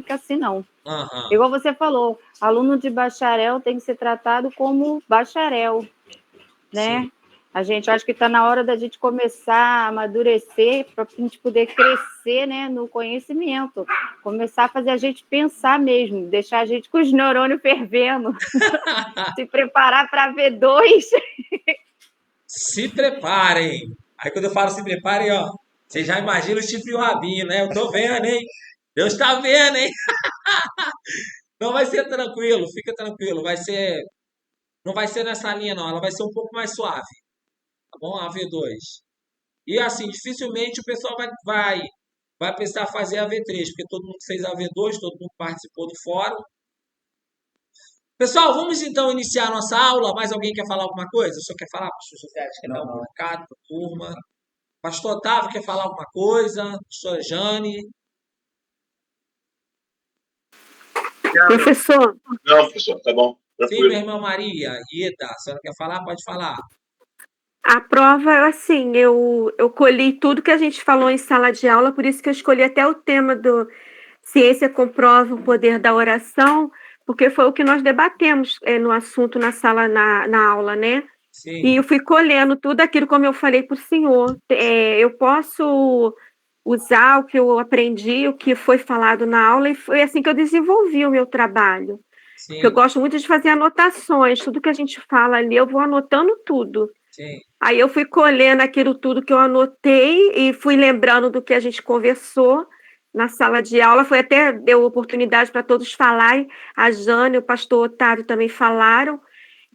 fica assim, não. Aham. Igual você falou, aluno de bacharel tem que ser tratado como bacharel, Sim. né? A gente acho que está na hora da gente começar a amadurecer para a gente poder crescer, né, no conhecimento, começar a fazer a gente pensar mesmo, deixar a gente com os neurônios fervendo, se preparar para V2. Se preparem. Aí quando eu falo se preparem, ó, você já imagina o chifre e o rabinho, né? Eu tô vendo, hein? Deus tá vendo, hein? Não vai ser tranquilo, fica tranquilo. Não vai ser nessa linha, não. Ela vai ser um pouco mais suave, tá bom? A V2. E assim, dificilmente o pessoal vai precisar fazer a V3, porque todo mundo fez a V2, todo mundo participou do fórum. Pessoal, vamos então iniciar nossa aula. Mais alguém quer falar alguma coisa? O senhor quer falar? Pastor José, quer dar algum recado para a turma? Pastor Otávio quer falar alguma coisa? Pastora Jane? Professor, não, professor, tá bom, Sim, minha tranquilo. irmã Maria, Ieda, a senhora quer falar? Pode falar. A prova, assim, eu colhi tudo que a gente falou em sala de aula, por isso que eu escolhi até o tema do Ciência comprova o poder da oração, porque foi o que nós debatemos no assunto na sala, na aula, né? E Sim, eu fui colhendo tudo aquilo, como eu falei para o senhor. Eu posso usar o que eu aprendi, o que foi falado na aula, e foi assim que eu desenvolvi o meu trabalho. Porque eu sim, gosto muito de fazer anotações, tudo que a gente fala ali, eu vou anotando tudo. sim, Aí eu fui colhendo aquilo tudo que eu anotei e fui lembrando do que a gente conversou na sala de aula. Foi até deu oportunidade para todos falarem. A Jane e o pastor Otávio também falaram.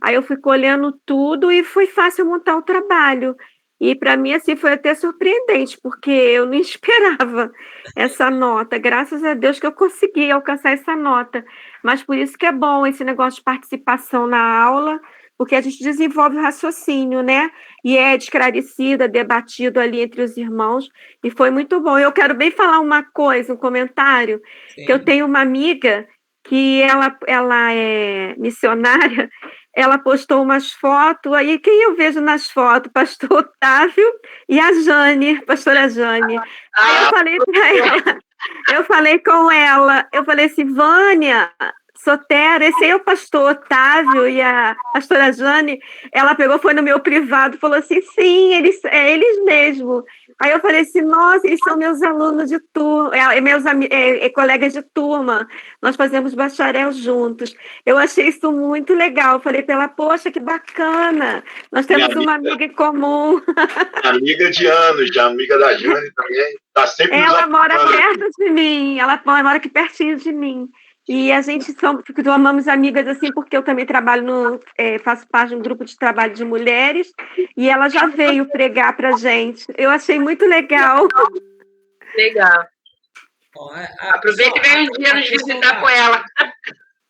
Aí eu fui colhendo tudo e foi fácil montar o trabalho. E para mim assim foi até surpreendente, porque eu não esperava essa nota. Graças a Deus que eu consegui alcançar essa nota. Mas por isso que é bom esse negócio de participação na aula, porque a gente desenvolve o raciocínio, né? E é esclarecido, é debatido ali entre os irmãos, e foi muito bom. Eu quero bem falar uma coisa, um comentário, que eu sim. tenho uma amiga que ela é missionária, ela postou umas fotos, aí quem eu vejo nas fotos? Pastor Otávio e a Jane, pastora Jane. Aí eu falei para ela, eu falei assim, Vânia, Sotero, esse aí é o pastor Otávio e a pastora Jane. Ela pegou, foi no meu privado, falou assim, sim, eles mesmo. Aí eu falei assim, nossa, eles são meus alunos de turma, colegas de turma, nós fazemos bacharel juntos. Eu achei isso muito legal, eu falei para ela, poxa, que bacana, nós Minha temos uma amiga, amiga em comum. minha amiga de anos, já amiga da Jane também, tá sempre nos Ela mora ajudando aqui. perto de mim, ela mora aqui pertinho de mim. E a gente somos amigas assim, porque eu também trabalho faço parte de um grupo de trabalho de mulheres, e ela já veio pregar para gente. Eu achei muito legal. Legal. Ó, Aproveita e pessoal, vem um dia a nos questão visitar com ela.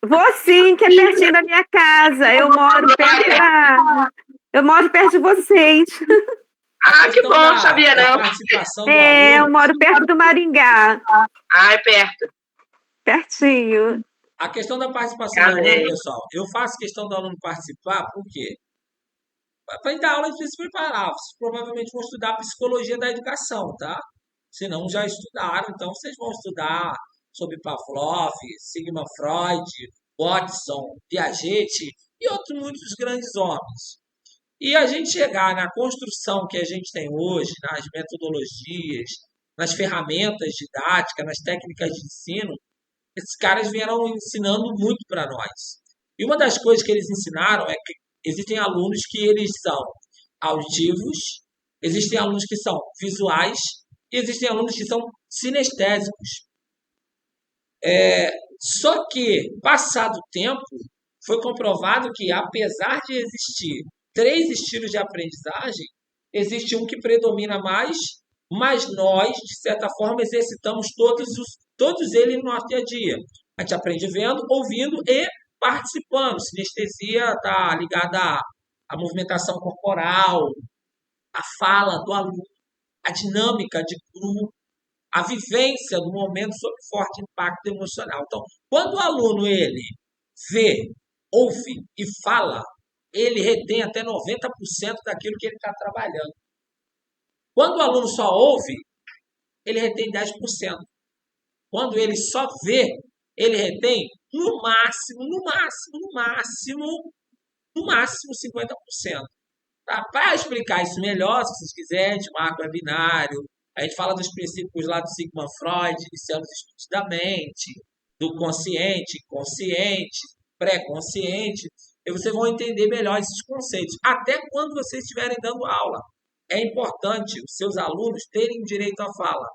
Vou sim, que é pertinho da minha casa. Eu moro perto de vocês. a Ah, que questão bom, sabia da não. participação do aluno, Eu moro perto do Maringá, Ah, é perto. pertinho. a questão da participação do aluno, Amém. pessoal, eu faço questão do aluno participar, por quê? Para dar aula, a gente precisa se preparar. Vocês provavelmente vão estudar psicologia da educação, tá? Se não, já estudaram, então vocês vão estudar sobre Pavlov, Sigmund Freud, Watson, Piaget e outros muitos grandes homens. E a gente chegar na construção que a gente tem hoje, nas metodologias, nas ferramentas didáticas, nas técnicas de ensino, esses caras vieram ensinando muito para nós. E uma das coisas que eles ensinaram é que existem alunos que eles são auditivos, existem alunos que são visuais e existem alunos que são sinestésicos. Só que, passado o tempo, foi comprovado que, apesar de existir três estilos de aprendizagem, existe um que predomina mais, mas nós, de certa forma, exercitamos todos eles no nosso dia a dia. A gente aprende vendo, ouvindo e participando. Sinestesia está ligada à movimentação corporal, à fala do aluno, à dinâmica de grupo, a vivência do momento sob forte impacto emocional. Então, quando o aluno ele vê, ouve e fala, ele retém até 90% daquilo que ele está trabalhando. Quando o aluno só ouve, ele retém 10%. quando ele só vê, ele retém no máximo, no máximo, no máximo, no máximo 50%. Tá? Para explicar isso melhor, se vocês quiserem, a gente marca o webinário, a gente fala dos princípios lá do Sigmund Freud, iniciando os estudos da mente, do consciente, consciente, pré-consciente, e vocês vão entender melhor esses conceitos. Até quando vocês estiverem dando aula, é importante os seus alunos terem direito à fala.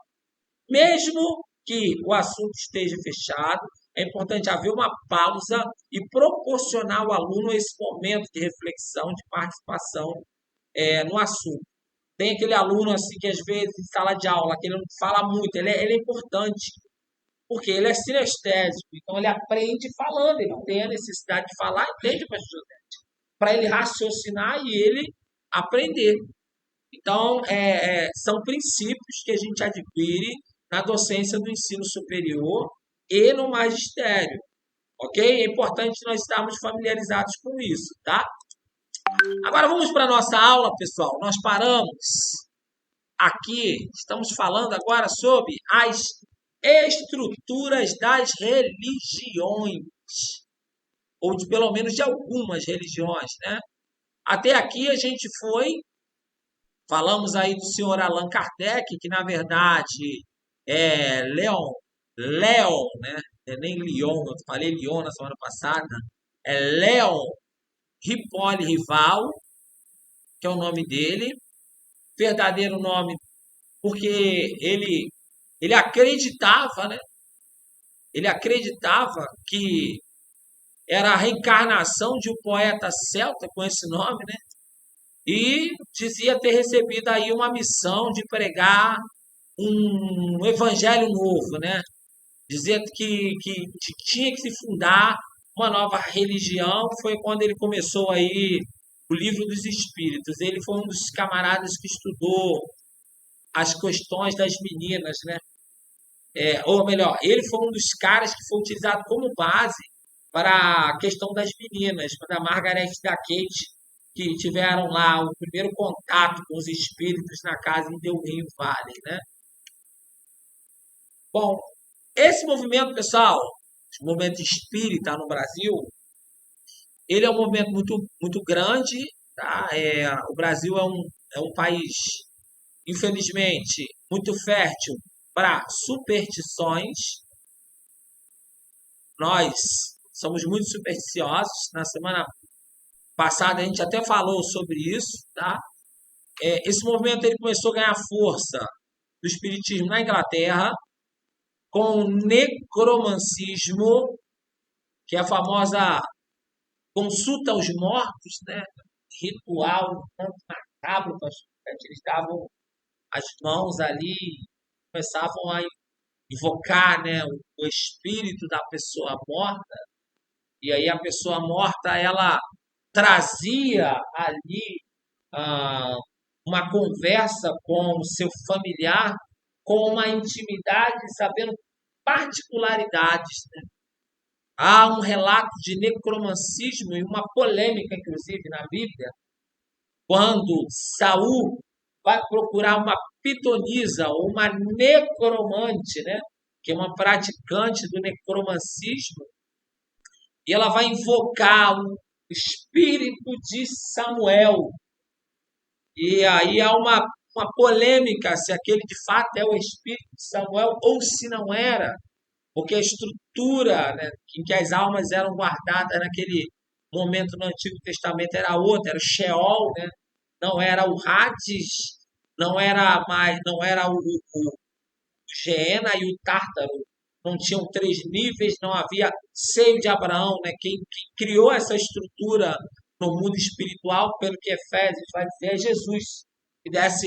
Mesmo que o assunto esteja fechado, é importante haver uma pausa e proporcionar ao aluno esse momento de reflexão, de participação no assunto. Tem aquele aluno assim que às vezes em sala de aula, que ele não fala muito, ele é importante, porque ele é sinestésico, então ele aprende falando, ele tem a necessidade de falar, entende, pastor Zé? Para ele raciocinar e ele aprender. Então, são princípios que a gente adquire na docência do ensino superior e no magistério, ok? É importante nós estarmos familiarizados com isso, tá? Agora vamos para a nossa aula, pessoal. Nós paramos aqui, estamos falando agora sobre as estruturas das religiões, ou de pelo menos de algumas religiões, né? Até aqui a gente falamos aí do senhor Allan Kardec, que na verdade é Leon, né? É nem Leon, eu falei Leon na semana passada, é Leon Hippolyte Rival, que é o nome dele, verdadeiro nome, porque ele acreditava, né? Ele acreditava que era a reencarnação de um poeta celta com esse nome, né? E dizia ter recebido aí uma missão de pregar um evangelho novo, né? Dizia que tinha que se fundar uma nova religião. Foi quando ele começou aí o Livro dos Espíritos. Ele foi um dos camaradas que estudou as questões das meninas, né? Ou melhor, ele foi um dos caras que foi utilizado como base para a questão das meninas, quando a Margaret e a Kate, que tiveram lá o primeiro contato com os espíritos na casa em Del Rio Valley, né? Bom, esse movimento, pessoal, esse movimento espírita no Brasil, ele é um movimento muito, muito grande, tá? O Brasil é um país, infelizmente, muito fértil para superstições. Nós somos muito supersticiosos. Na semana passada a gente até falou sobre isso, tá? Esse movimento ele começou a ganhar força do espiritismo na Inglaterra com o necromancismo, que é a famosa consulta aos mortos, né? Ritual tanto macabro, eles davam as mãos ali, começavam a invocar, né, o espírito da pessoa morta, e aí a pessoa morta ela trazia ali uma conversa com o seu familiar, com uma intimidade, sabendo particularidades, né? Há um relato de necromancismo e uma polêmica, inclusive, na Bíblia, quando Saul vai procurar uma pitonisa ou uma necromante, né? Que é uma praticante do necromancismo, e ela vai invocar o espírito de Samuel. E aí há uma polêmica se aquele de fato é o espírito de Samuel ou se não era, porque a estrutura, né, em que as almas eram guardadas naquele momento no Antigo Testamento era outra, era o Sheol, né? Não era o Hades, não era o Geena e o Tártaro, não tinham 3 níveis, não havia seio de Abraão, né? Quem criou essa estrutura no mundo espiritual, pelo que Efésios vai dizer, é Jesus, que desce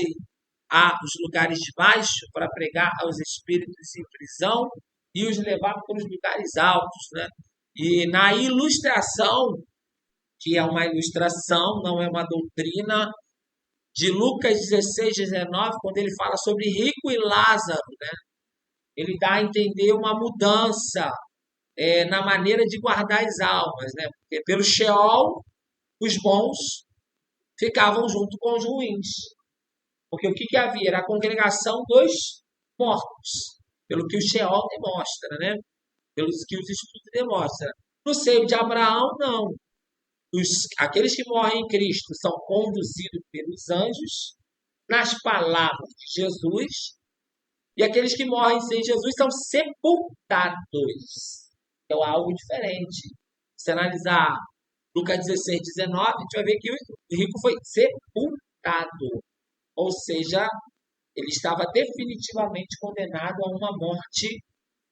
aos lugares de baixo para pregar aos espíritos em prisão e os levar para os lugares altos, né? E na ilustração, que é uma ilustração, não é uma doutrina, de Lucas 16, 19, quando ele fala sobre Rico e Lázaro, né? Ele dá a entender uma mudança na maneira de guardar as almas, né? Porque pelo Sheol, os bons ficavam junto com os ruins. Porque o que havia? Era a congregação dos mortos. pelo que o Sheol demonstra, né? Pelos que os estudos demonstram. No seio de Abraão, não. Aqueles que morrem em Cristo são conduzidos pelos anjos, nas palavras de Jesus, e aqueles que morrem sem Jesus são sepultados. Então, algo diferente. Se analisar Lucas 16, 19, a gente vai ver que o rico foi sepultado. Ou seja, ele estava definitivamente condenado a uma morte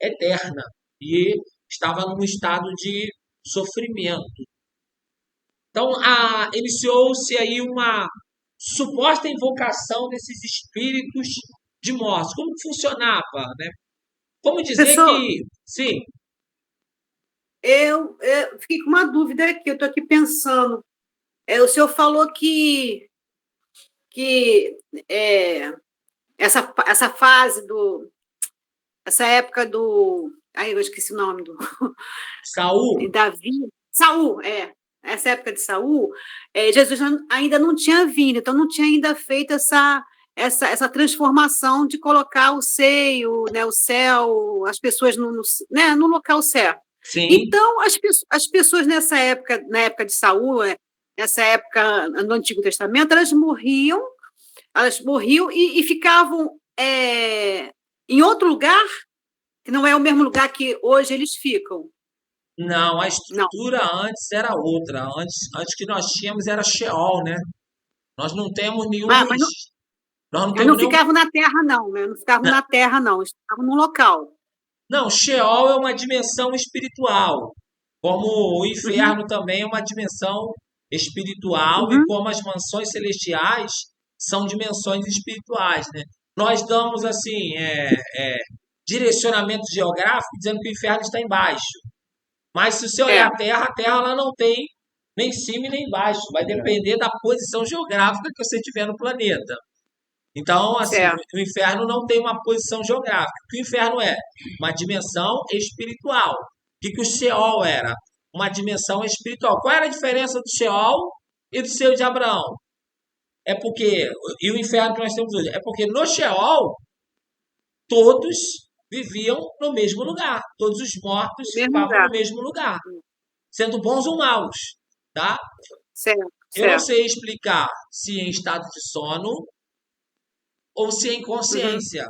eterna. E estava num estado de sofrimento. Então, iniciou-se aí uma suposta invocação desses espíritos de morte. Como funcionava, né? Vamos dizer Professor, que... Sim, eu fiquei com uma dúvida aqui, eu estou aqui pensando. O senhor falou que essa fase essa época do... Ai, eu esqueci o nome do... Saul, Davi, Saul, essa época de Saul, Jesus ainda não tinha vindo, então não tinha ainda feito essa transformação de colocar o seio, né, o céu, as pessoas no local certo. sim, Então, as pessoas nessa época, na época de Saul, nessa época no Antigo Testamento, elas morriam e ficavam em outro lugar, que não é o mesmo lugar que hoje eles ficam. não, a Não. estrutura antes era outra. Antes que nós tínhamos era Sheol, né? Nós não temos nenhum... Mas nós não eles temos não nenhum... ficavam na terra, não, né? Não ficavam na terra, não. Eles ficavam num local. Não, Sheol é uma dimensão espiritual, como o inferno também é uma dimensão espiritual e Uhum. como as mansões celestiais são dimensões espirituais, né? Nós damos assim direcionamento geográfico dizendo que o inferno está embaixo, mas se você olhar a Terra ela não tem nem cima e nem embaixo, vai depender da posição geográfica que você tiver no planeta. Então, assim, Certo. o inferno não tem uma posição geográfica. O que o inferno é? Uma dimensão espiritual. O que o Sheol era? Uma dimensão espiritual. Qual era a diferença do Sheol e do seio de Abraão? E o inferno que nós temos hoje? É porque no Sheol, todos viviam no mesmo lugar. Todos os mortos No mesmo ficavam lugar. no mesmo lugar. Sendo bons ou maus, tá? Certo. Eu não Certo. sei explicar se em estado de sono ou se é inconsciência.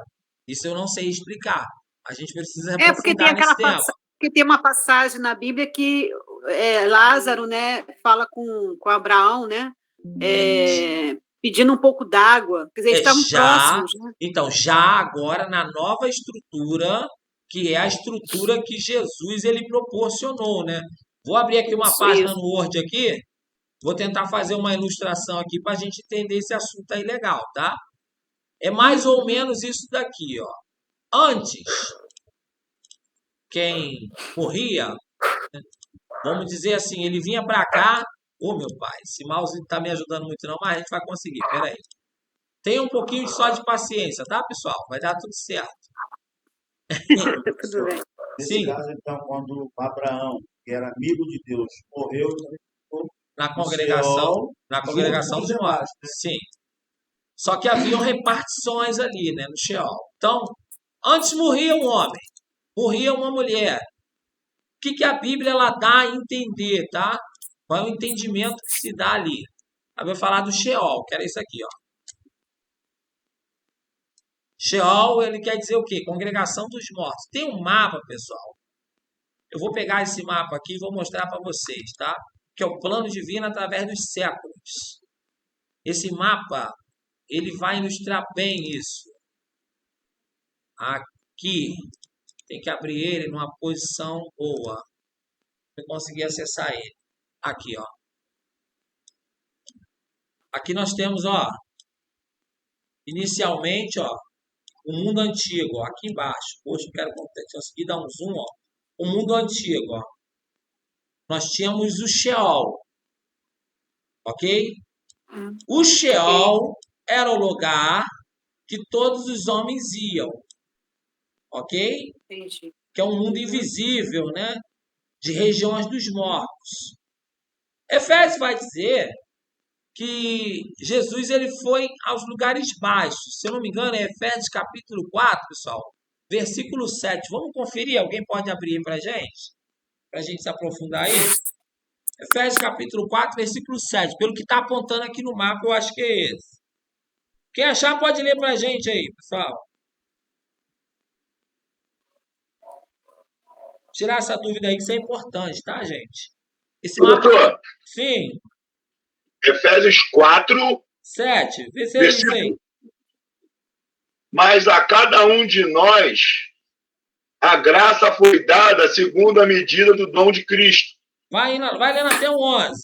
Isso eu não sei explicar. A gente precisa Porque tem aprofundar nesse tema. porque tem uma passagem na Bíblia que Lázaro, né, fala com Abraão, né, pedindo um pouco d'água. Quer dizer, eles estavam próximos, né? Então, já agora na nova estrutura, que é a estrutura que Jesus ele proporcionou, né? Vou abrir aqui uma página no Word aqui. Vou tentar fazer uma ilustração aqui para a gente entender esse assunto aí legal, tá? É mais ou menos isso daqui, ó. Antes, quem morria, vamos dizer assim, ele vinha para cá. Ô, meu pai, esse mouse não está me ajudando muito não, mas a gente vai conseguir, peraí. Tenha um pouquinho só de paciência, tá, pessoal? Vai dar tudo certo. Tudo bem. Nesse caso, então, quando Abraão, que era amigo de Deus, morreu na congregação dos mortos. Sim. Só que haviam repartições ali, né, no Sheol. Então, antes morria um homem, morria uma mulher. O que a Bíblia ela dá a entender, tá? Qual é o entendimento que se dá ali? Eu vou falar do Sheol, que era isso aqui, ó. Sheol, ele quer dizer o quê? Congregação dos mortos. Tem um mapa, pessoal. Eu vou pegar esse mapa aqui e vou mostrar para vocês, tá? Que é o plano divino através dos séculos. Esse mapa, ele vai ilustrar bem isso. Aqui, tem que abrir ele numa posição boa. Para eu conseguir acessar ele. Aqui, ó. Aqui nós temos, ó. Inicialmente, ó. O mundo antigo, ó. Aqui embaixo. Hoje eu quero conseguir dar um zoom, ó. O mundo antigo, ó. Nós tínhamos o Sheol. Ok? O Sheol era o lugar que todos os homens iam. Ok? Entendi. Que é um mundo invisível, né? De regiões dos mortos. Efésios vai dizer que Jesus ele foi aos lugares baixos. Se eu não me engano, é Efésios capítulo 4, pessoal. versículo 7. Vamos conferir? Alguém pode abrir aí para a gente se aprofundar aí? Efésios capítulo 4, versículo 7. Pelo que está apontando aqui no mapa, eu acho que é esse. Quem achar pode ler para a gente aí, pessoal. Tirar essa dúvida aí, que isso é importante, tá, gente? Esse mapa... Doutor, Sim, Efésios 4, 7. Vê se é isso aí. mas a cada um de nós a graça foi dada segundo a medida do dom de Cristo. Vai lendo até o 11.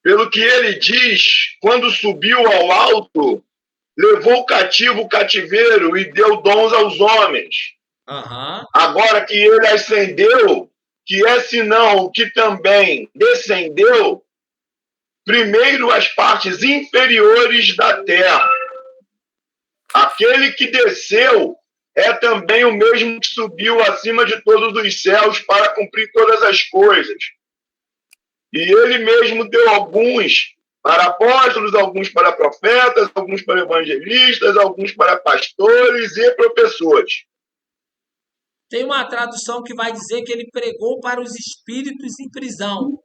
Pelo que ele diz, quando subiu ao alto, levou cativo o cativeiro e deu dons aos homens. Aham. Agora que ele ascendeu, que é senão o que também descendeu, primeiro as partes inferiores da terra. Aquele que desceu é também o mesmo que subiu acima de todos os céus para cumprir todas as coisas. E ele mesmo deu alguns para apóstolos, alguns para profetas, alguns para evangelistas, alguns para pastores e professores. Tem uma tradução que vai dizer que ele pregou para os espíritos em prisão.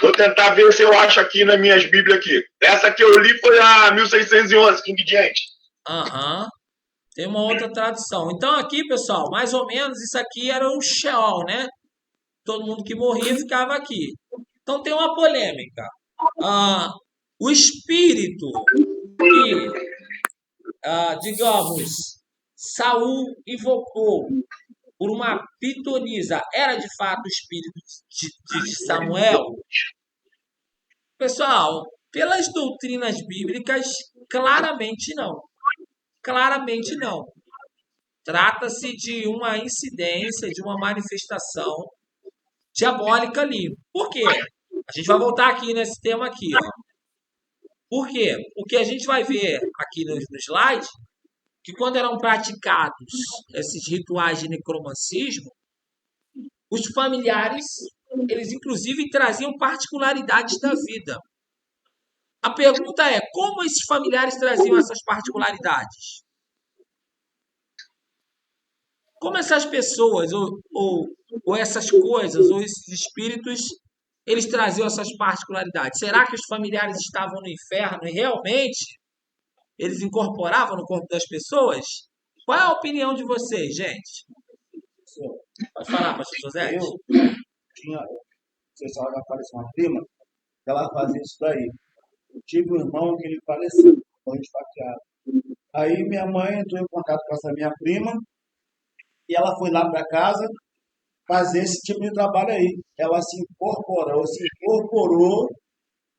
Vou tentar ver se eu acho aqui nas minhas Bíblias aqui. Essa que eu li foi a 1611, King James. Aham. Tem uma outra tradução. Então aqui, pessoal, mais ou menos isso aqui era o Sheol, né? Todo mundo que morria ficava aqui. Então tem uma polêmica. O espírito que, digamos, Saul invocou por uma pitonisa era de fato o espírito de Samuel? Pessoal, pelas doutrinas bíblicas, claramente não. Claramente não. Trata-se de uma incidência, de uma manifestação diabólica ali. Por quê? A gente vai voltar aqui nesse tema aqui, ó. Por quê? O que a gente vai ver aqui no slide, que quando eram praticados esses rituais de necromancismo, os familiares, eles inclusive traziam particularidades da vida. A pergunta é, como esses familiares traziam essas particularidades? Como essas pessoas, ou essas coisas, ou esses espíritos, eles traziam essas particularidades? Será que os familiares estavam no inferno e realmente eles incorporavam no corpo das pessoas? Qual é a opinião de vocês, gente? Pode falar, pastor José. Eu tinha, você sabe, apareceu uma prima, que ela fazia isso daí. Eu tive um irmão que ele faleceu, foi esfaqueado. Aí minha mãe entrou em contato com essa minha prima, e ela foi lá para casa fazer esse tipo de trabalho aí. Ela se incorporou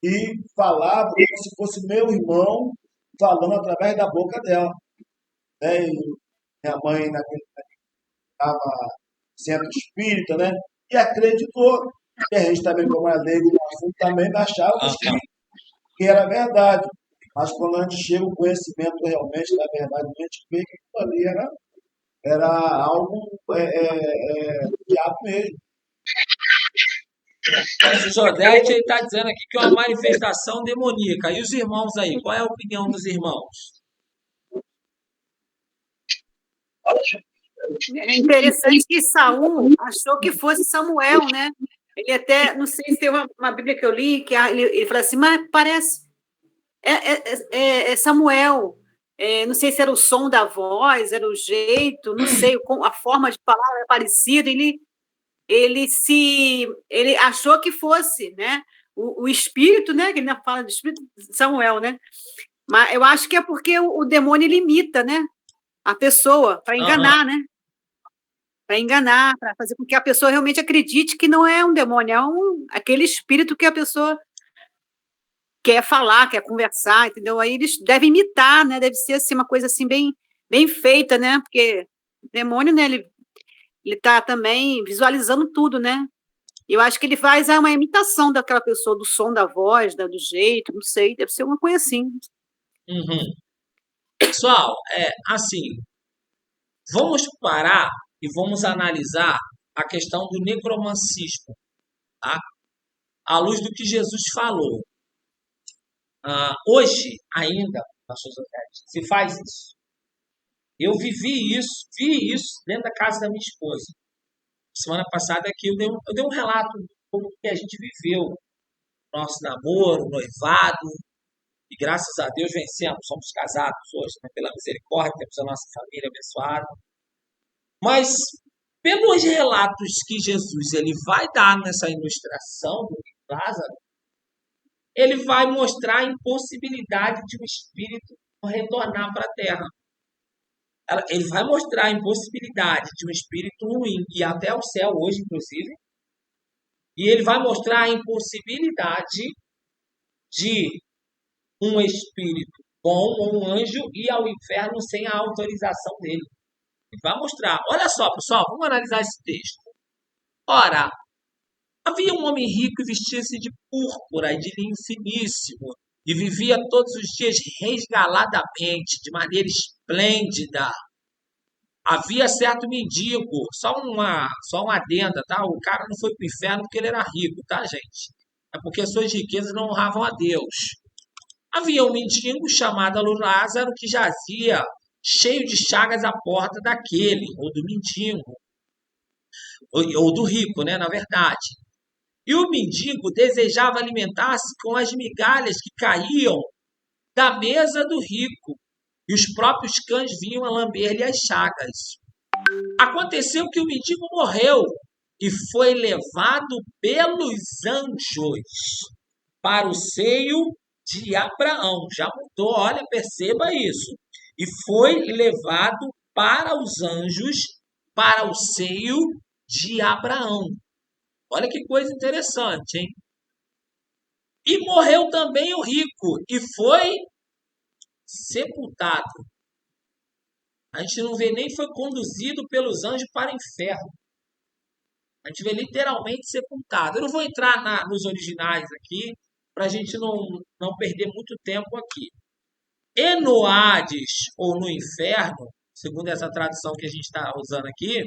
e falava como se fosse meu irmão falando através da boca dela. E minha mãe estava centro espírita, né? E acreditou. E a gente também, como é leigo no assunto, também achava que era verdade. Mas quando a gente chega o conhecimento realmente da verdade, a gente vê que aquilo ali era algo diabo mesmo. O Jodete está dizendo aqui que é uma manifestação demoníaca. E os irmãos aí? Qual é a opinião dos irmãos? É interessante que Saul achou que fosse Samuel, né? Ele até, não sei se tem uma Bíblia que eu li, que ele fala assim, mas parece, é Samuel. Não sei se era o som da voz, era o jeito, não sei, a forma de falar era parecida. Ele achou que fosse, né? O espírito, né? Que ele fala de espírito de Samuel, né? Mas eu acho que é porque o demônio limita, né? A pessoa, para enganar, né? Para enganar, para fazer com que a pessoa realmente acredite que não é um demônio, é aquele espírito que a pessoa quer falar, quer conversar, entendeu? Aí eles devem imitar, né? Deve ser assim, uma coisa assim bem feita, né? Porque o demônio, né? Ele está também visualizando tudo, né? Eu acho que ele faz uma imitação daquela pessoa, do som da voz, do jeito, não sei, deve ser uma coisa assim. Uhum. Pessoal, assim, vamos parar e vamos analisar a questão do necromancismo, tá? À luz do que Jesus falou. Hoje, ainda, pastor José, se faz isso. Eu vi isso dentro da casa da minha esposa. Semana passada aqui eu dei um relato do que a gente viveu. Nosso namoro, noivado, e graças a Deus vencemos, somos casados hoje, né? Pela misericórdia, temos a nossa família abençoada. Mas, pelos relatos que Jesus ele vai dar nessa ilustração do Lázaro, ele vai mostrar a impossibilidade de um espírito retornar para a terra. Ele vai mostrar a impossibilidade de um espírito ruim ir até o céu hoje, inclusive, e ele vai mostrar a impossibilidade de um espírito bom ou um anjo ir ao inferno sem a autorização dele. Ele vai mostrar. Olha só, pessoal, vamos analisar esse texto. Ora, havia um homem rico e vestia-se de púrpura e de linho finíssimo e vivia todos os dias resgaladamente, de maneira esplêndida. Havia certo mendigo, só uma adenda, tá? O cara não foi para o inferno porque ele era rico, tá, gente? É porque suas riquezas não honravam a Deus. Havia um mendigo chamado Lázaro que jazia cheio de chagas à porta daquele, ou do mendigo, ou do rico, né, na verdade. E o mendigo desejava alimentar-se com as migalhas que caíam da mesa do rico, e os próprios cães vinham a lamber-lhe as chagas. Aconteceu que o mendigo morreu e foi levado pelos anjos para o seio de Abraão. Já mudou, olha, perceba isso. E foi levado para os anjos, para o seio de Abraão. Olha que coisa interessante, hein? E morreu também o rico e foi sepultado. A gente não vê nem foi conduzido pelos anjos para o inferno. A gente vê literalmente sepultado. Eu não vou entrar nos originais aqui, para a gente não perder muito tempo aqui. E no Hades, ou no inferno, segundo essa tradução que a gente está usando aqui,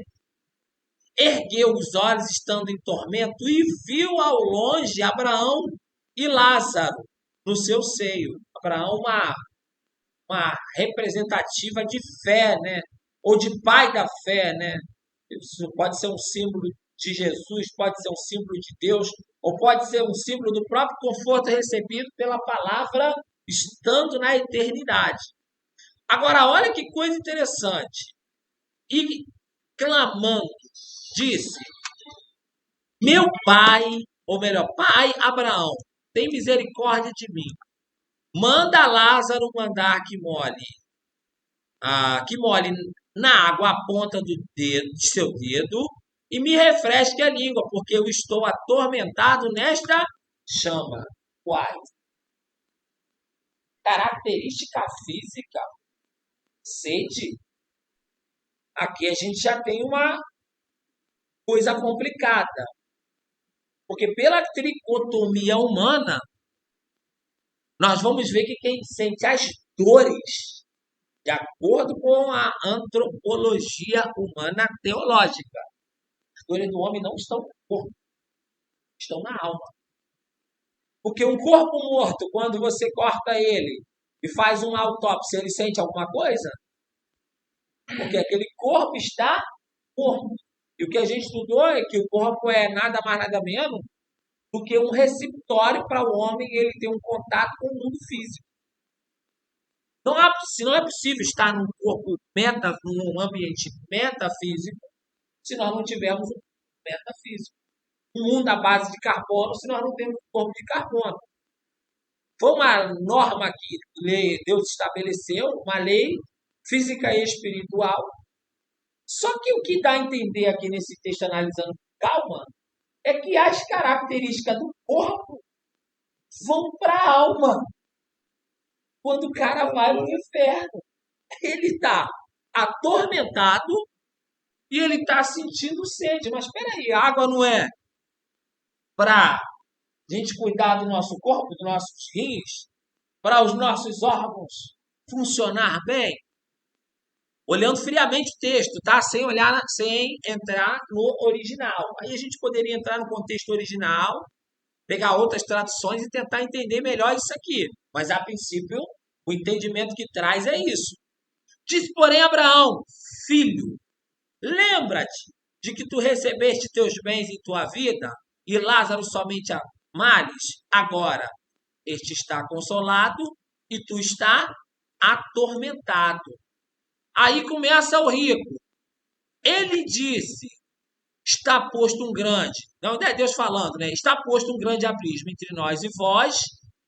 ergueu os olhos estando em tormento e viu ao longe Abraão e Lázaro no seu seio. Abraão, uma representativa de fé, né? Ou de pai da fé, né? Isso pode ser um símbolo de Jesus, pode ser um símbolo de Deus, ou pode ser um símbolo do próprio conforto recebido pela palavra estando na eternidade. Agora, olha que coisa interessante. E clamando, disse: meu pai, ou melhor, pai Abraão, tem misericórdia de mim. Manda Lázaro mandar que molhe na água a ponta de seu dedo e me refresque a língua, porque eu estou atormentado nesta chama. Uai. Característica física, sede. Aqui a gente já tem uma coisa complicada. Porque pela tricotomia humana, nós vamos ver que quem sente as dores, de acordo com a antropologia humana teológica, as dores do homem não estão no corpo, estão na alma. Porque um corpo morto, quando você corta ele e faz uma autópsia, ele sente alguma coisa? Porque aquele corpo está morto. E o que a gente estudou é que o corpo é nada mais, nada menos do que um receptório para o homem ele ter um contato com o mundo físico. Não é possível estar num corpo num ambiente metafísico se nós não tivermos um metafísico. Um mundo à base de carbono se nós não temos um corpo de carbono. Foi uma norma que Deus estabeleceu, uma lei física e espiritual. Só que o que dá a entender aqui nesse texto, analisando com calma, é que as características do corpo vão para a alma. Quando o cara vai no inferno, ele está atormentado e ele está sentindo sede. Mas espera aí, a água não é para a gente cuidar do nosso corpo, dos nossos rins, para os nossos órgãos funcionar bem? Olhando friamente o texto, tá? Sem entrar no original. Aí a gente poderia entrar no contexto original, pegar outras traduções e tentar entender melhor isso aqui. Mas, a princípio, o entendimento que traz é isso. Disse, porém, Abraão, filho, lembra-te de que tu recebeste teus bens em tua vida e Lázaro somente a males. Agora, este está consolado e tu está atormentado. Aí começa o rico. Ele disse, está posto um grande, não é Deus falando, né? Está posto um grande abismo entre nós e vós,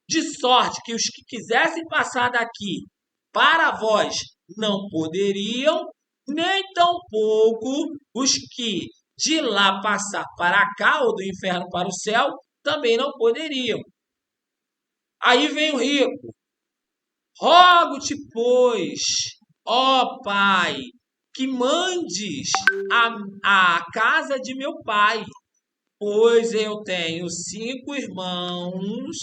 de sorte que os que quisessem passar daqui para vós não poderiam, nem tampouco os que de lá passar para cá, ou do inferno para o céu, também não poderiam. Aí vem o rico. Rogo-te, pois, ó Pai, que mandes a casa de meu pai, pois eu tenho 5 irmãos,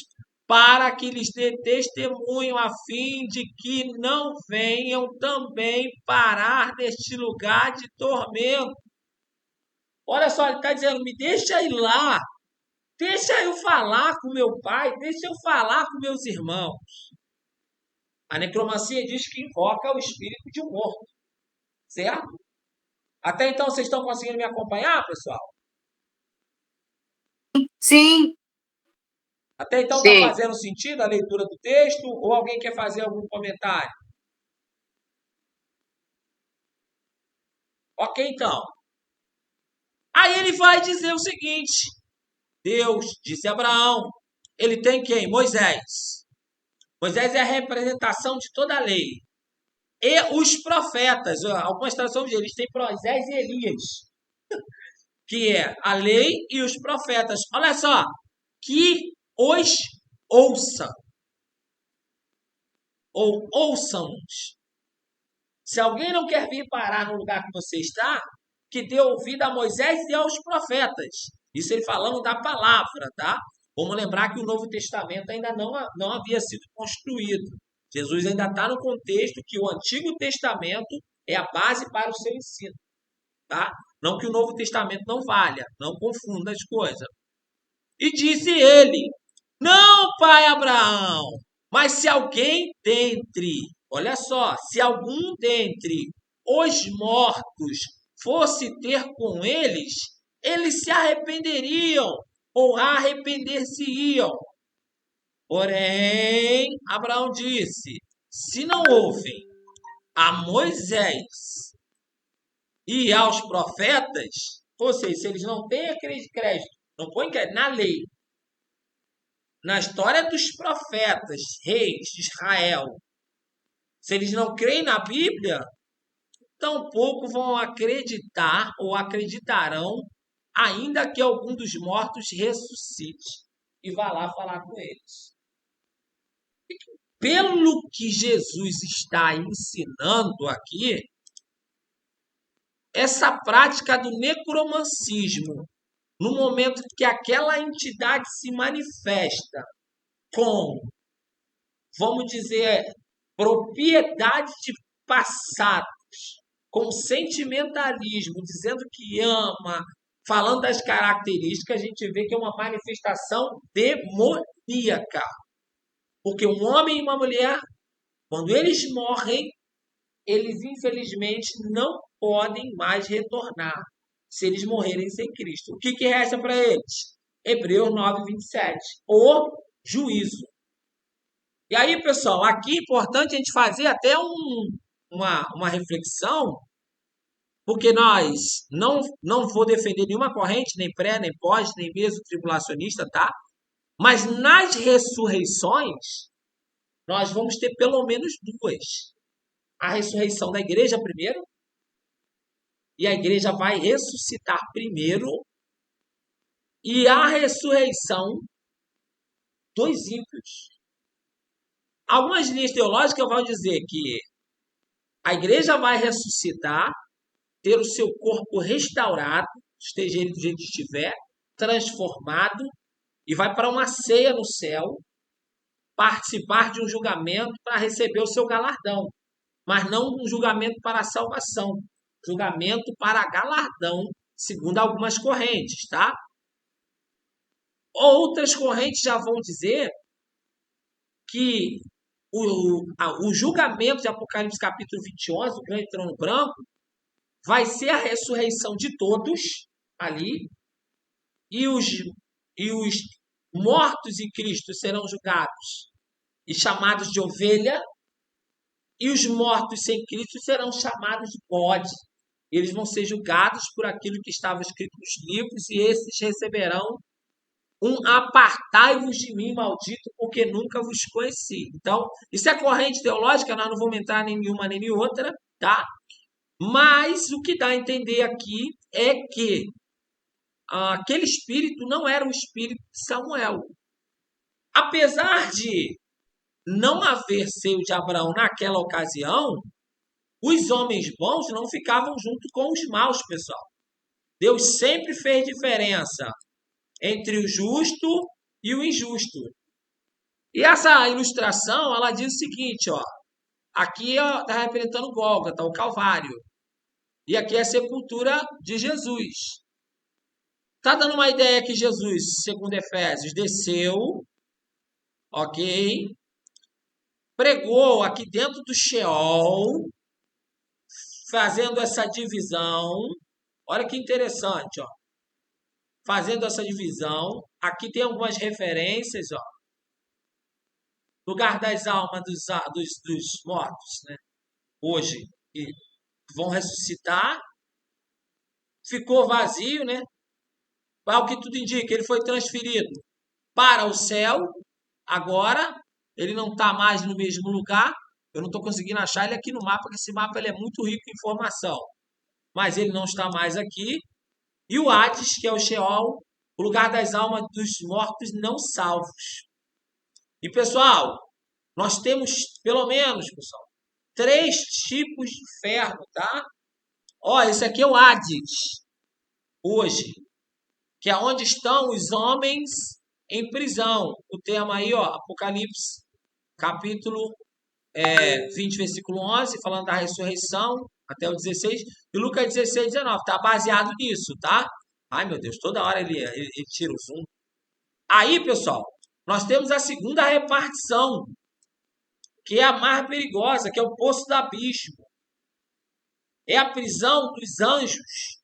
para que lhes dê testemunho, a fim de que não venham também parar neste lugar de tormento. Olha só, ele está dizendo, me deixa ir lá, deixa eu falar com meu pai, deixa eu falar com meus irmãos. A necromancia diz que invoca o espírito de um morto, certo? Até então, vocês estão conseguindo me acompanhar, pessoal? Sim. Até então Sim. está fazendo sentido a leitura do texto? Ou alguém quer fazer algum comentário? Ok, então. Aí ele vai dizer o seguinte. Deus disse a Abraão. Ele tem quem? Moisés. Moisés é a representação de toda a lei. E os profetas, algumas traduções deles têm Moisés e Elias, que é a lei e os profetas. Olha só, que os ouçam, ou ouçam-nos. Se alguém não quer vir parar no lugar que você está, que dê ouvido a Moisés e aos profetas. Isso ele falando da palavra, tá? Vamos lembrar que o Novo Testamento ainda não havia sido construído. Jesus ainda está no contexto que o Antigo Testamento é a base para o seu ensino, tá? Não que o Novo Testamento não valha, não confunda as coisas. E disse ele, não, pai Abraão, mas se alguém dentre, olha só, se algum dentre os mortos fosse ter com eles, eles se arrependeriam ou arrepender-se-iam. Porém, Abraão disse, se não ouvem a Moisés e aos profetas, ou seja, se eles não têm crédito, não põem crédito na lei, na história dos profetas, reis de Israel, se eles não creem na Bíblia, tampouco vão acreditar ou acreditarão, ainda que algum dos mortos ressuscite e vá lá falar com eles. Pelo que Jesus está ensinando aqui, essa prática do necromancismo, no momento que aquela entidade se manifesta com, vamos dizer, propriedade de passados, com sentimentalismo, dizendo que ama, falando das características, a gente vê que é uma manifestação demoníaca. Porque um homem e uma mulher, quando eles morrem, eles infelizmente não podem mais retornar se eles morrerem sem Cristo. O que resta para eles? Hebreus 9:27. O juízo. E aí, pessoal, aqui é importante a gente fazer até uma reflexão, porque nós não vou defender nenhuma corrente, nem pré, nem pós, nem mesmo tribulacionista, tá? Mas nas ressurreições, nós vamos ter pelo menos 2. A ressurreição da igreja primeiro, e a igreja vai ressuscitar primeiro, e a ressurreição dos ímpios. Algumas linhas teológicas vão dizer que a igreja vai ressuscitar, ter o seu corpo restaurado, esteja ele do jeito que estiver, transformado, e vai para uma ceia no céu, participar de um julgamento para receber o seu galardão, mas não um julgamento para a salvação, julgamento para galardão, segundo algumas correntes, tá? Outras correntes já vão dizer que o julgamento de Apocalipse capítulo 21, o grande trono branco, vai ser a ressurreição de todos ali, e os mortos em Cristo serão julgados e chamados de ovelha, e os mortos sem Cristo serão chamados de bode. Eles vão ser julgados por aquilo que estava escrito nos livros, e esses receberão apartai-vos de mim, maldito, porque nunca vos conheci. Então, isso é corrente teológica, nós não vamos entrar em nenhuma nem em outra, tá? Mas o que dá a entender aqui é que aquele espírito não era o espírito de Samuel. Apesar de não haver seio de Abraão naquela ocasião, os homens bons não ficavam junto com os maus, pessoal. Deus sempre fez diferença entre o justo e o injusto. E essa ilustração, ela diz o seguinte, ó. Aqui está representando Gólgota, o Calvário. E aqui é a sepultura de Jesus. Está dando uma ideia que Jesus, segundo Efésios, desceu, ok? Pregou aqui dentro do Sheol, fazendo essa divisão. Olha que interessante, ó. Fazendo essa divisão. Aqui tem algumas referências, ó. Lugar das almas dos mortos, né? Hoje, que vão ressuscitar. Ficou vazio, né? Ao que tudo indica, ele foi transferido para o céu. Agora, ele não está mais no mesmo lugar. Eu não estou conseguindo achar ele aqui no mapa, porque esse mapa ele é muito rico em informação. Mas ele não está mais aqui. E o Hades, que é o Sheol, o lugar das almas dos mortos não salvos. E, pessoal, nós temos, pelo menos, pessoal, 3 tipos de inferno, tá? Ó, esse aqui é o Hades, hoje, que é onde estão os homens em prisão. O tema aí, ó, Apocalipse, capítulo 20, versículo 11, falando da ressurreição, até o 16, e Lucas 16, 19, tá baseado nisso, tá? Ai, meu Deus, toda hora ele tira o zoom. Aí, pessoal, nós temos a segunda repartição, que é a mais perigosa, que é o poço do abismo. É a prisão dos anjos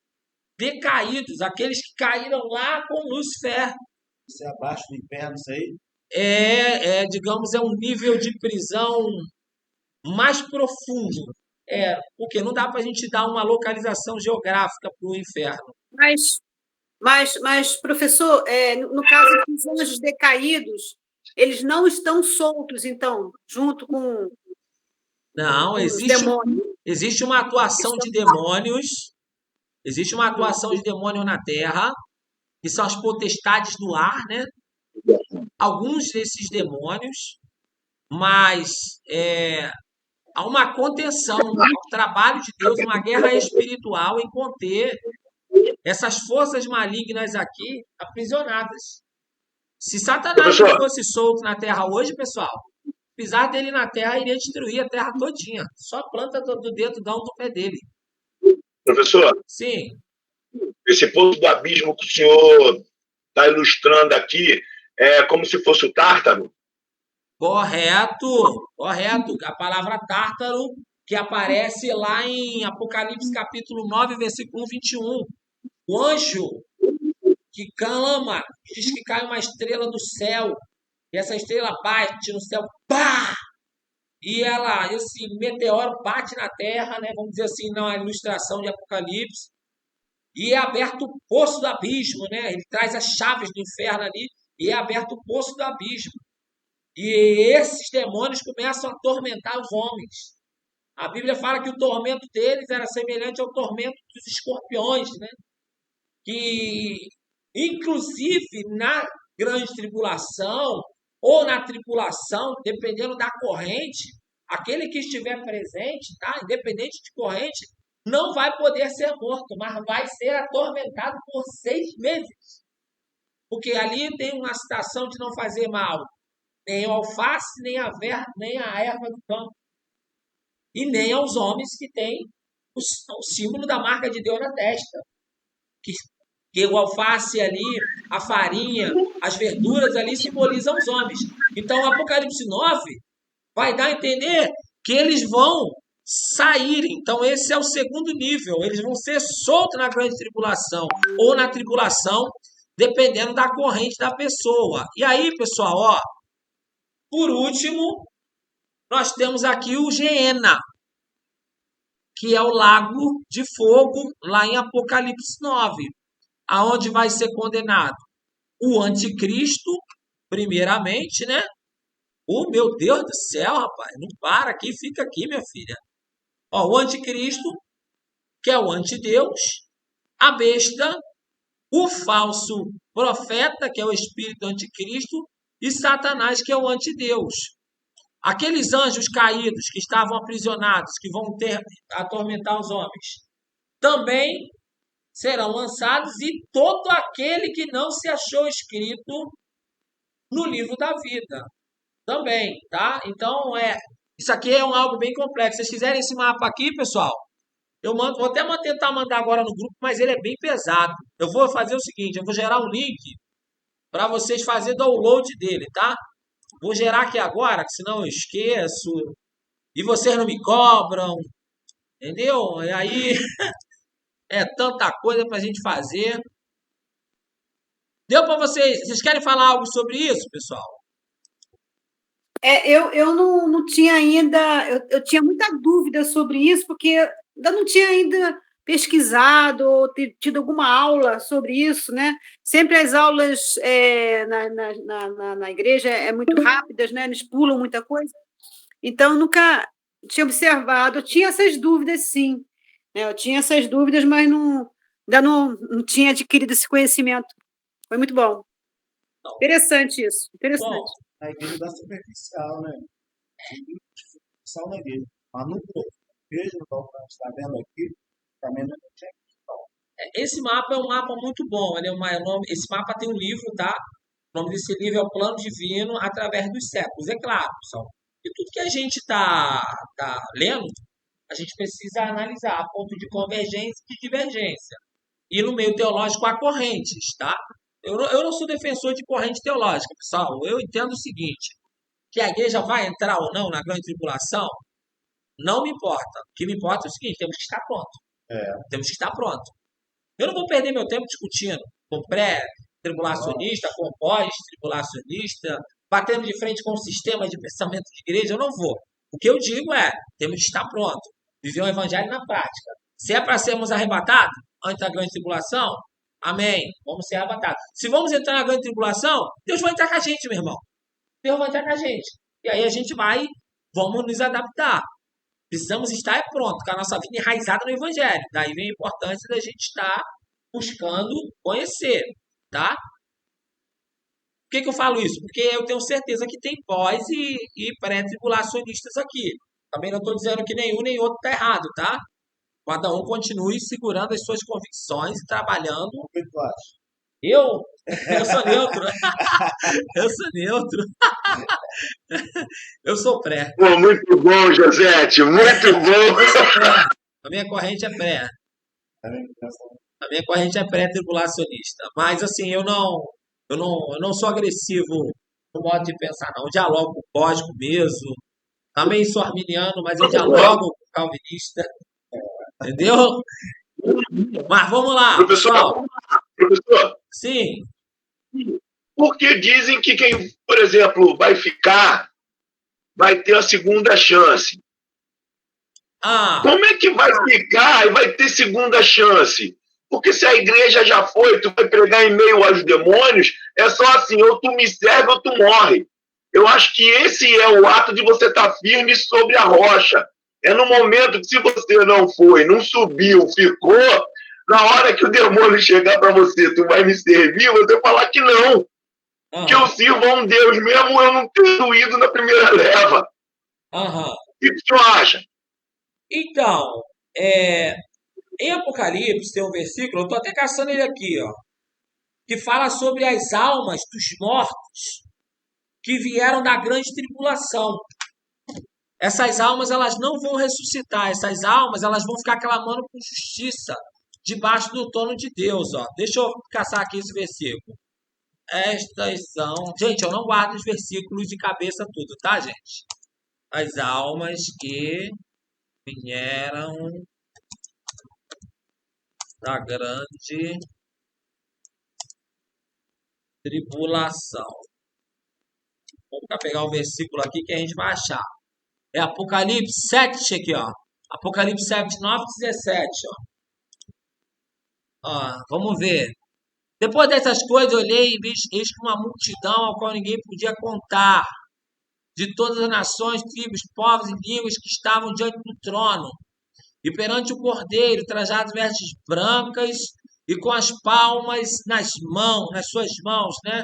decaídos, aqueles que caíram lá com Lúcifer. Isso é abaixo do inferno, isso aí? Digamos, é um nível de prisão mais profundo. Porque não dá para a gente dar uma localização geográfica para o inferno. Mas professor, no caso dos anjos decaídos, eles não estão soltos, então, junto com Não, os demônios. existe uma atuação de demônios. Existe uma atuação de demônio na Terra, que são as potestades do ar, né? Alguns desses demônios, mas há uma contenção, um trabalho de Deus, uma guerra espiritual em conter essas forças malignas aqui aprisionadas. Se Satanás não fosse solto na Terra hoje, pessoal, pisar dele na Terra iria destruir a Terra todinha. Só a planta do dedão do pé dele. Professor? Sim. Esse poço do abismo que o senhor está ilustrando aqui é como se fosse o Tártaro? Correto. A palavra Tártaro, que aparece lá em Apocalipse capítulo 9, versículo 21. O anjo que clama, diz que cai uma estrela do céu, e essa estrela bate no céu, pá! E esse meteoro bate na terra, né? Vamos dizer assim, na ilustração de Apocalipse, e é aberto o poço do abismo, né? Ele traz as chaves do inferno ali, e é aberto o poço do abismo. E esses demônios começam a atormentar os homens. A Bíblia fala que o tormento deles era semelhante ao tormento dos escorpiões, né? Que, inclusive, na grande tribulação, ou na tribulação, dependendo da corrente, aquele que estiver presente, tá? Independente de corrente, não vai poder ser morto, mas vai ser atormentado por 6 meses. Porque ali tem uma citação de não fazer mal, nem ao alface, nem a erva do campo, e nem aos homens que têm o símbolo da marca de Deus na testa. Que o alface ali, a farinha, as verduras ali simbolizam os homens. Então, o Apocalipse 9 vai dar a entender que eles vão sair. Então, esse é o segundo nível. Eles vão ser soltos na grande tribulação ou na tribulação, dependendo da corrente da pessoa. E aí, pessoal, ó, por último, nós temos aqui o Geena, que é o lago de fogo, lá em Apocalipse 9, aonde vai ser condenado o anticristo, primeiramente, né? Oh, meu Deus do céu, rapaz, não para aqui, fica aqui, minha filha. Ó, o anticristo, que é o antideus, a besta, o falso profeta, que é o espírito anticristo, e Satanás, que é o antideus. Aqueles anjos caídos que estavam aprisionados, que vão atormentar os homens, também serão lançados, e todo aquele que não se achou escrito no livro da vida também, tá? Então, isso aqui é algo bem complexo. Se vocês quiserem esse mapa aqui, pessoal, eu vou até tentar mandar agora no grupo, mas ele é bem pesado. Eu vou fazer o seguinte, eu vou gerar um link para vocês fazerem download dele, tá? Vou gerar aqui agora, que senão eu esqueço. E vocês não me cobram. Entendeu? E aí é tanta coisa pra gente fazer. Deu para vocês? Vocês querem falar algo sobre isso, pessoal? Eu não tinha ainda, eu tinha muita dúvida sobre isso, porque ainda não tinha ainda pesquisado ou tido alguma aula sobre isso, né? Sempre as aulas na igreja muito rápidas, né? Eles pulam muita coisa. Então, nunca tinha observado. Eu tinha essas dúvidas, sim. Eu tinha essas dúvidas, mas ainda não tinha adquirido esse conhecimento. Foi muito bom. Interessante isso. Interessante. Bom, A igreja da superficial, né? Superficial na igreja. Mas no vejo o que a gente está vendo aqui, também não tinha. esse mapa é um mapa muito bom. Esse mapa tem um livro, tá? O nome desse livro é O Plano Divino através dos séculos. É claro, pessoal. E tudo que a gente está lendo, a gente precisa analisar a ponto de convergência e de divergência. E no meio teológico há correntes, tá? Eu não sou defensor de corrente teológica, pessoal. Eu entendo o seguinte, que a igreja vai entrar ou não na grande tribulação, não me importa. O que me importa é o seguinte, temos que estar pronto. Temos que estar pronto. Eu não vou perder meu tempo discutindo com pré-tribulacionista, com pós-tribulacionista, batendo de frente com o sistema de pensamento de igreja, eu não vou. O que eu digo é, temos que estar pronto, viver o evangelho na prática. Se é para sermos arrebatados antes da grande tribulação, amém, vamos ser arrebatados. Se vamos entrar na grande tribulação, Deus vai entrar com a gente, meu irmão. Deus vai entrar com a gente. E aí a gente vamos nos adaptar. Precisamos estar pronto, com a nossa vida enraizada no evangelho. Daí vem a importância da gente estar buscando conhecer, tá? Por que eu falo isso? Porque eu tenho certeza que tem pós e pré-tribulacionistas aqui. Também não estou dizendo que nenhum nem outro está errado, tá? Cada um continue segurando as suas convicções e trabalhando. O que tu acha? Eu sou neutro. Eu sou neutro. Eu sou pré. Pô, muito bom, Josete, muito bom. Eu sou pré. A minha corrente é pré. A minha corrente é pré-tribulacionista. Mas assim, eu não sou agressivo no modo de pensar, não. Eu dialogo com o código mesmo. Também sou arminiano, mas eu dialogo com o calvinista. Entendeu? Mas vamos lá. Professor, Sim. porque dizem que quem, por exemplo, vai ficar, vai ter a segunda chance. Como é que vai ficar e vai ter segunda chance? Porque se a igreja já foi, tu vai pregar em meio aos demônios, é só assim, ou tu me serve ou tu morre. Eu acho que esse é o ato de você estar firme sobre a rocha. É no momento que se você não foi, não subiu, ficou, na hora que o demônio chegar para você, tu vai me servir, você falar que não. Que eu sirvo a um Deus, mesmo eu não tendo ido na primeira leva. O que tu acha? Então, em Apocalipse tem um versículo, eu estou até caçando ele aqui, ó, que fala sobre as almas dos mortos que vieram da grande tribulação. Essas almas, elas não vão ressuscitar. Essas almas, elas vão ficar clamando por justiça debaixo do trono de Deus, ó. Deixa eu caçar aqui esse versículo. Estas são... Gente, eu não guardo os versículos de cabeça tudo, tá, gente? as almas que vieram da grande tribulação. Vamos pegar o versículo aqui que a gente vai achar. É Apocalipse 7 aqui, ó. Apocalipse 7, 9, 17, ó. Vamos ver. Depois dessas coisas, olhei e vi, eis que uma multidão ao qual ninguém podia contar, de todas as nações, tribos, povos e línguas que estavam diante do trono, e perante o Cordeiro, trajados de vestes brancas, e com as palmas nas suas mãos, né?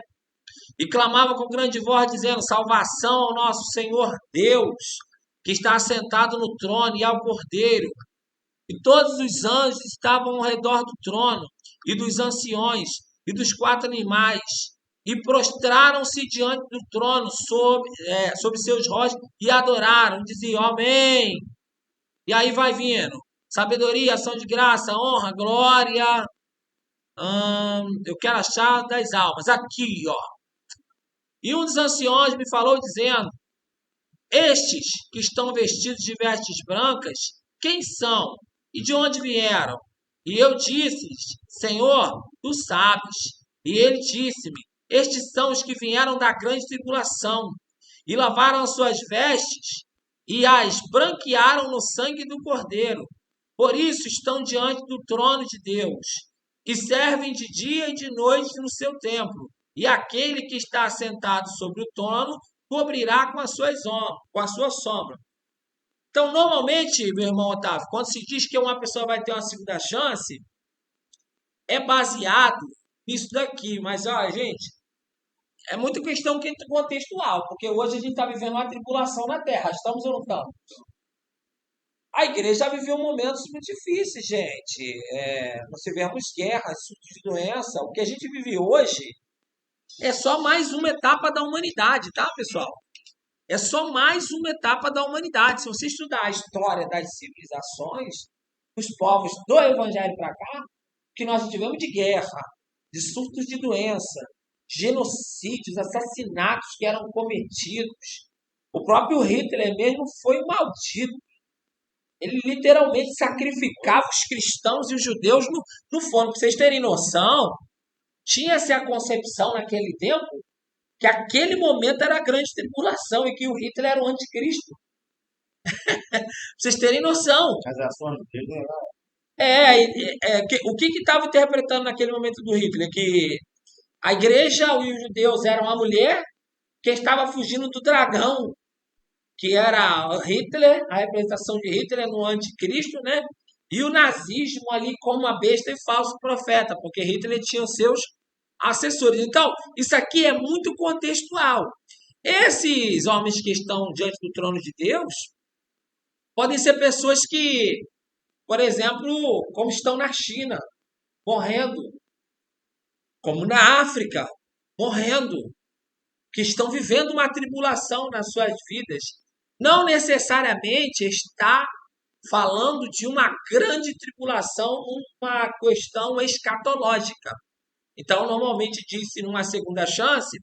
E clamavam com grande voz, dizendo: salvação ao nosso Senhor Deus, que está assentado no trono, e ao Cordeiro. E todos os anjos estavam ao redor do trono, e dos anciões, e dos 4 animais, e prostraram-se diante do trono sobre seus rostos, e adoraram, diziam: amém. E aí vai vindo: sabedoria, ação de graça, honra, glória. Eu quero achar das almas. Aqui, ó. E um dos anciões me falou, dizendo: estes que estão vestidos de vestes brancas, quem são? E de onde vieram? E eu disse-lhes: Senhor, tu sabes. E ele disse-me: estes são os que vieram da grande tribulação, e lavaram as suas vestes, e as branquearam no sangue do Cordeiro. Por isso estão diante do trono de Deus, e servem de dia e de noite no seu templo. E aquele que está assentado sobre o trono cobrirá com a sua sombra. Então, normalmente, meu irmão Otávio, quando se diz que uma pessoa vai ter uma segunda chance, é baseado nisso daqui. Mas, olha, gente, é muito questão contextual, porque hoje a gente está vivendo uma tribulação na Terra. Estamos ou não estamos? A igreja já viveu momentos muito difíceis, gente. Nós tivemos guerras, surtos de doença. O que a gente vive hoje é só mais uma etapa da humanidade, tá, pessoal? É só mais uma etapa da humanidade. Se você estudar a história das civilizações, os povos do Evangelho para cá, que nós tivemos de guerra, de surtos de doença, genocídios, assassinatos que eram cometidos. O próprio Hitler mesmo foi maldito. Ele literalmente sacrificava os cristãos e os judeus no forno. Para vocês terem noção, tinha-se a concepção naquele tempo que aquele momento era a grande tribulação e que o Hitler era o anticristo. Para vocês terem noção. As ações dele O que estava interpretando naquele momento do Hitler? Que a igreja e os judeus eram a mulher que estava fugindo do dragão, que era Hitler, a representação de Hitler no anticristo, né? E o nazismo ali como uma besta e falso profeta, porque Hitler tinha os seus assessores. Então, isso aqui é muito contextual. Esses homens que estão diante do trono de Deus podem ser pessoas que, por exemplo, como estão na China, morrendo, como na África, morrendo, que estão vivendo uma tribulação nas suas vidas. Não necessariamente está falando de uma grande tribulação, uma questão escatológica. Então, normalmente diz-se numa segunda chance,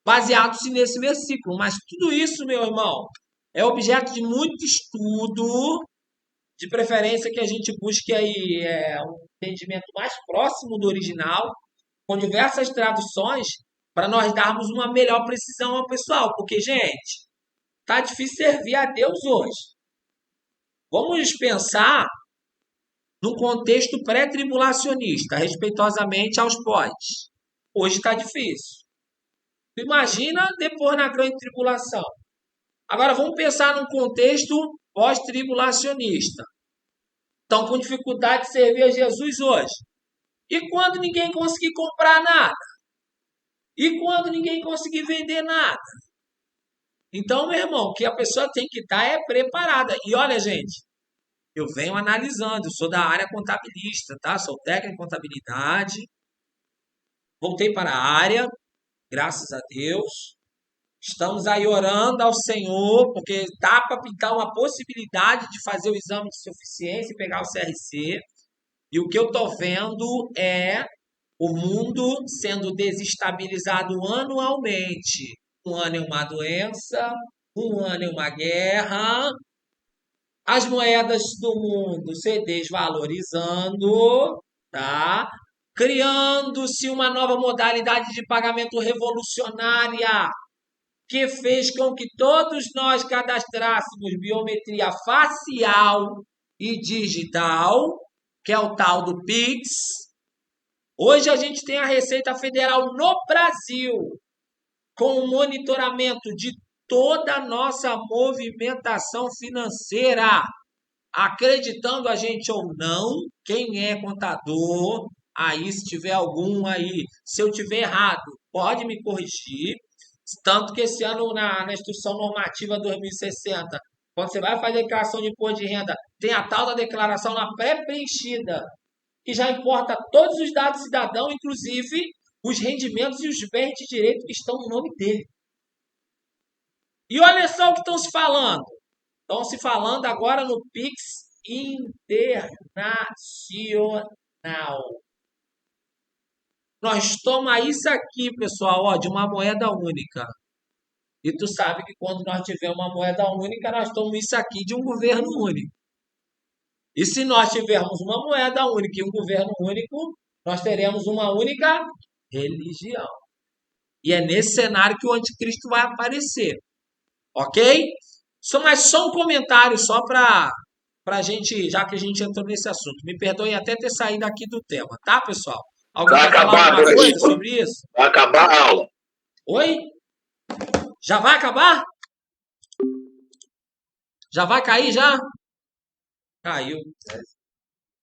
baseado-se nesse versículo. Mas tudo isso, meu irmão, é objeto de muito estudo, de preferência que a gente busque aí um entendimento mais próximo do original, com diversas traduções, para nós darmos uma melhor precisão ao pessoal. Porque, gente, tá difícil servir a Deus hoje. Vamos pensar num contexto pré-tribulacionista, respeitosamente aos pós. Hoje está difícil. Imagina depois na grande tribulação. Agora vamos pensar num contexto pós-tribulacionista. Estão com dificuldade de servir a Jesus hoje. E quando ninguém conseguir comprar nada? E quando ninguém conseguir vender nada? Então, meu irmão, o que a pessoa tem que estar é preparada. E olha, gente, eu venho analisando, eu sou da área contabilista, tá? Sou técnico em contabilidade. Voltei para a área, graças a Deus. Estamos aí orando ao Senhor, porque dá para pintar uma possibilidade de fazer o exame de suficiência e pegar o CRC. E o que eu estou vendo é o mundo sendo desestabilizado anualmente. Um ano é uma doença, um ano em uma guerra, as moedas do mundo se desvalorizando, tá? Criando-se uma nova modalidade de pagamento revolucionária que fez com que todos nós cadastrássemos biometria facial e digital, que é o tal do Pix. Hoje a gente tem a Receita Federal no Brasil com o monitoramento de toda a nossa movimentação financeira, acreditando a gente ou não, quem é contador, aí se tiver algum aí, se eu tiver errado, pode me corrigir. Tanto que esse ano na Instrução Normativa 2060, quando você vai fazer a declaração de imposto de renda, tem a tal da declaração lá pré-preenchida, que já importa todos os dados do cidadão, inclusive os rendimentos e os bens de direito que estão no nome dele. E olha só o que estão se falando. Estão se falando agora no Pix internacional. Nós toma isso aqui, pessoal, ó, de uma moeda única. E tu sabe que quando nós tivermos uma moeda única, nós tomamos isso aqui de um governo único. E se nós tivermos uma moeda única e um governo único, nós teremos uma única religião. E é nesse cenário que o anticristo vai aparecer. Ok? Mas só um comentário, só para a gente, já que a gente entrou nesse assunto. Me perdoem até ter saído aqui do tema, tá, pessoal? Alguém Vai quer falar acabar, alguma coisa professor. sobre isso? Vai acabar a aula. Oi? Já vai acabar? Já vai cair já? Caiu.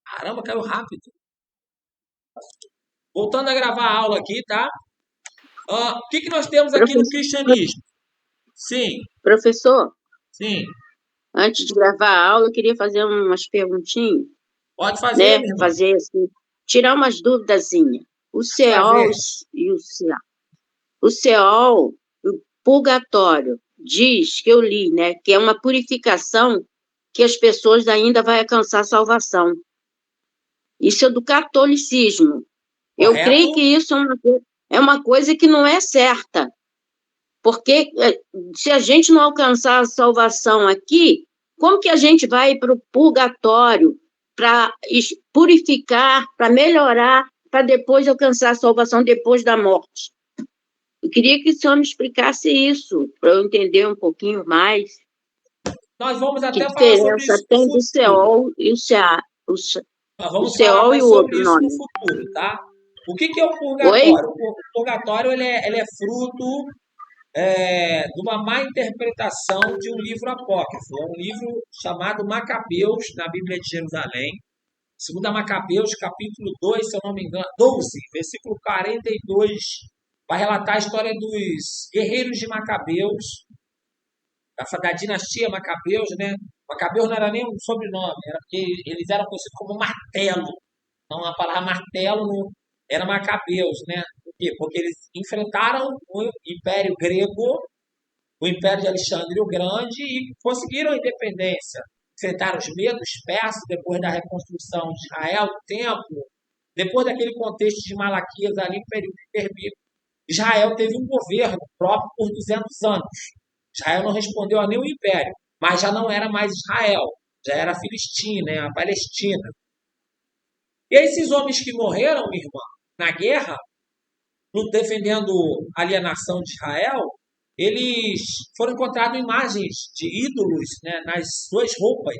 Caramba, caiu rápido. Voltando a gravar a aula aqui, tá? O que nós temos aqui no cristianismo? Sim, Professor, sim. antes de gravar a aula, eu queria fazer umas perguntinhas, Pode fazer, né? minha irmã. Fazer assim, tirar umas duvidazinhas. O Seol e o Seol. O Seol, o purgatório, diz, que eu li, né? Que é uma purificação que as pessoas ainda vão alcançar salvação. Isso é do catolicismo. Eu Correto. creio que isso é uma coisa que não é certa. Porque se a gente não alcançar a salvação aqui, como que a gente vai para o purgatório para purificar, para melhorar, para depois alcançar a salvação depois da morte? Eu queria que o senhor me explicasse isso, para eu entender um pouquinho mais. Nós vamos Que até falar sobre diferença isso tem no do futuro. Seol e o Seol? Nós vamos o Seol falar mais e o sobre outro isso nome. no futuro, tá? O que é o purgatório? Oi? O purgatório ele é fruto de uma má interpretação de um livro apócrifo. É um livro chamado Macabeus, na Bíblia de Jerusalém. Segunda Macabeus, capítulo 2, se eu não me engano, 12, versículo 42, vai relatar a história dos guerreiros de Macabeus, da dinastia Macabeus, né? Macabeus não era nem um sobrenome, era porque eles eram conhecidos como martelo. Então a palavra martelo era Macabeus, né? Por quê? Porque eles enfrentaram o Império Grego, o Império de Alexandre o Grande e conseguiram a independência. Enfrentaram os medos persas depois da reconstrução de Israel, do templo, depois daquele contexto de Malaquias ali, período interbíblico. Israel teve um governo próprio por 200 anos. Israel não respondeu a nenhum império, mas já não era mais Israel, já era a Filistina, né, a Palestina. E esses homens que morreram, minha irmã, na guerra, defendendo a alienação de Israel, eles foram encontrados imagens de ídolos, né, nas suas roupas.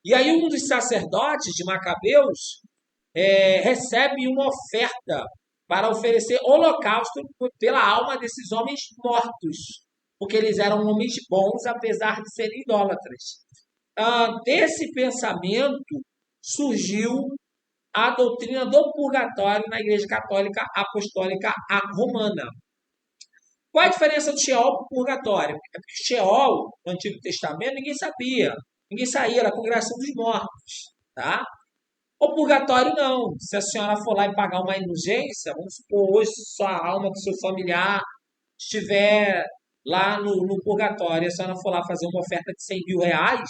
E aí um dos sacerdotes de Macabeus recebe uma oferta para oferecer holocausto pela alma desses homens mortos, porque eles eram homens bons, apesar de serem idólatras. Desse pensamento surgiu a doutrina do purgatório na Igreja Católica Apostólica Romana. Qual a diferença do Sheol para o purgatório? É porque Sheol, no Antigo Testamento, ninguém sabia. Ninguém saía, era a congregação dos mortos. Tá? O purgatório não. Se a senhora for lá e pagar uma indulgência, vamos supor hoje sua alma do seu familiar estiver lá no purgatório, e a senhora for lá fazer uma oferta de 100 mil reais,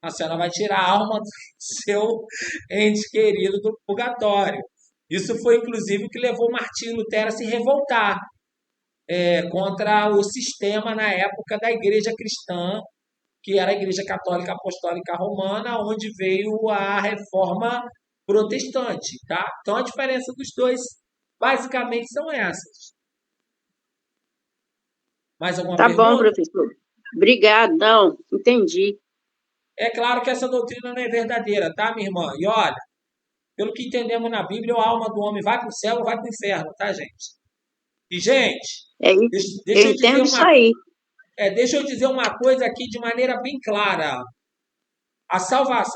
a senhora vai tirar a alma do seu ente querido do purgatório. Isso foi, inclusive, o que levou Martinho Lutero a se revoltar. contra o sistema na época da igreja cristã, que era a Igreja Católica Apostólica Romana, onde veio a reforma protestante, tá? Então a diferença dos dois basicamente são essas. Mais alguma Tá bom, pergunta? professor. Obrigado, não, entendi. É claro que essa doutrina não é verdadeira, tá, minha irmã? E olha, pelo que entendemos na Bíblia, a alma do homem vai para o céu ou vai para o inferno, tá, gente? E, gente, É, deixa eu eu dizer entendo isso aí. deixa eu dizer uma coisa aqui de maneira bem clara. As obras,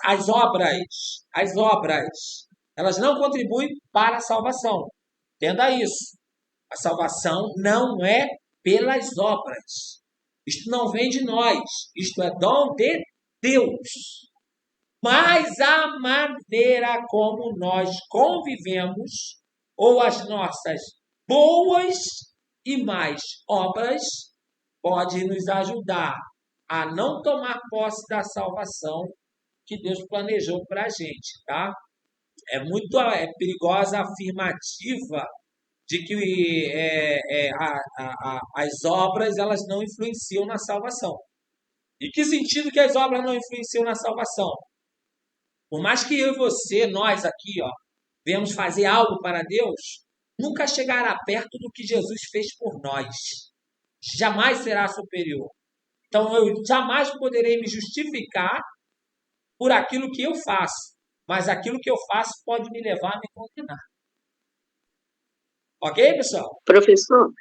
elas não contribuem para a salvação. Entenda isso. A salvação não é pelas obras. Isto não vem de nós. Isto é dom de Deus. Mas a maneira como nós convivemos, ou as nossas boas e mais obras, pode nos ajudar a não tomar posse da salvação que Deus planejou para a gente, tá? É muito perigosa a afirmativa de que as obras elas não influenciam na salvação. Em que sentido que as obras não influenciam na salvação? Por mais que eu e você, nós aqui, ó, venhamos fazer algo para Deus, nunca chegará perto do que Jesus fez por nós. Jamais será superior. Então, eu jamais poderei me justificar por aquilo que eu faço, mas aquilo que eu faço pode me levar a me condenar. Ok, pessoal? Professor,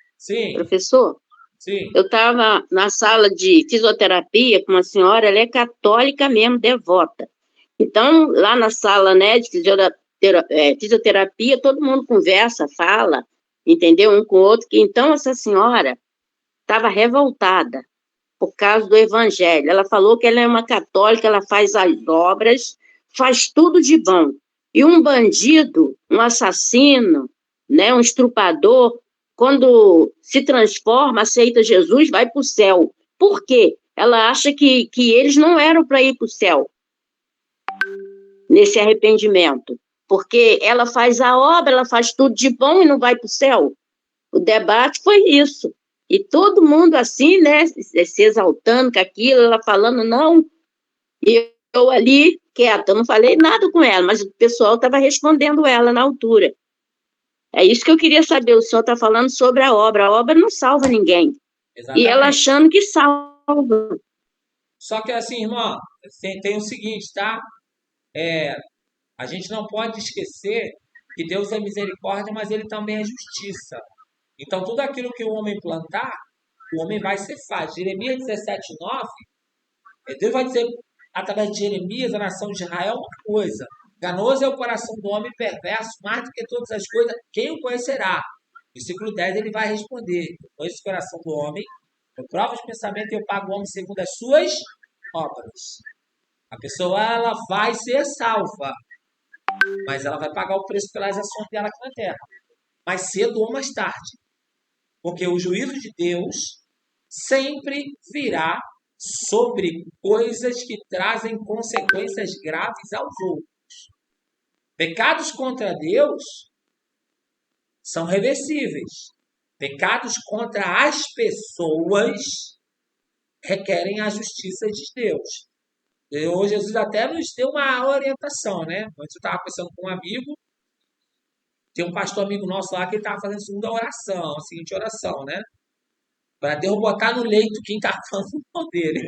Sim, eu estava na sala de fisioterapia com uma senhora, ela é católica mesmo, devota. Então, lá na sala, né, de fisioterapia, todo mundo conversa, fala, entendeu? Um com o outro. Então, essa senhora estava revoltada por causa do evangelho. Ela falou que ela é uma católica, ela faz as obras, faz tudo de bom. E um bandido, um assassino, né, um estrupador, quando se transforma, aceita Jesus, vai para o céu. Por quê? Ela acha que eles não eram para ir para o céu, nesse arrependimento. Porque ela faz a obra, ela faz tudo de bom e não vai para o céu. O debate foi isso. E todo mundo assim, né, se exaltando com aquilo, ela falando não. E eu ali, quieta, eu não falei nada com ela, mas o pessoal estava respondendo ela na altura. É isso que eu queria saber. O senhor está falando sobre a obra não salva ninguém. exatamente. E ela achando que salva. Só que assim, irmã, tem o seguinte, tá? A gente não pode esquecer que Deus é misericórdia, mas Ele também é justiça. Então, tudo aquilo que o homem plantar, o homem vai cessar. Jeremias 17:9, Deus vai dizer, através de Jeremias, a nação de Israel, uma coisa. Enganoso é o coração do homem perverso, mais do que todas as coisas, quem o conhecerá? Versículo 10, ele vai responder, eu conheço o coração do homem, eu provo os pensamentos e eu pago o homem segundo as suas obras. A pessoa, ela vai ser salva, mas ela vai pagar o preço pelas ações dela aqui na terra. Mais cedo ou mais tarde. Porque o juízo de Deus sempre virá sobre coisas que trazem consequências graves aos outros. Pecados contra Deus são reversíveis. Pecados contra as pessoas requerem a justiça de Deus. E hoje Jesus até nos deu uma orientação, né? Antes eu estava conversando com um amigo, tem um pastor amigo nosso lá que ele estava fazendo a segunda oração, a seguinte oração, né? Para Deus botar no leito quem está falando mal dele.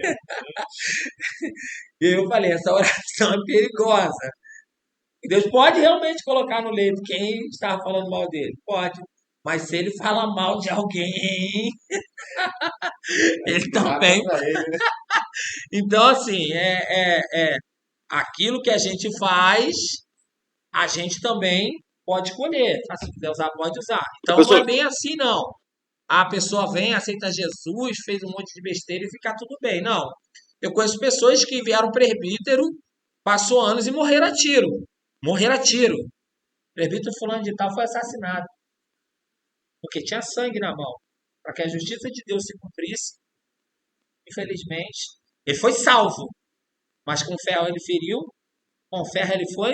E eu falei, essa oração é perigosa. E Deus pode realmente colocar no leito quem está falando mal dele. Pode. Mas se ele fala mal de alguém, ele também. Então, assim, aquilo que a gente faz, a gente também pode colher. Se quiser usar, pode usar. Então, não é bem assim, não. A pessoa vem, aceita Jesus, fez um monte de besteira e fica tudo bem. Não. Eu conheço pessoas que vieram presbítero, passou anos e morreram a tiro. Morreram a tiro. O presbítero fulano de tal foi assassinado. Porque tinha sangue na mão. Para que a justiça de Deus se cumprisse, infelizmente, ele foi salvo. Mas com ferro ele feriu, com ferro ele foi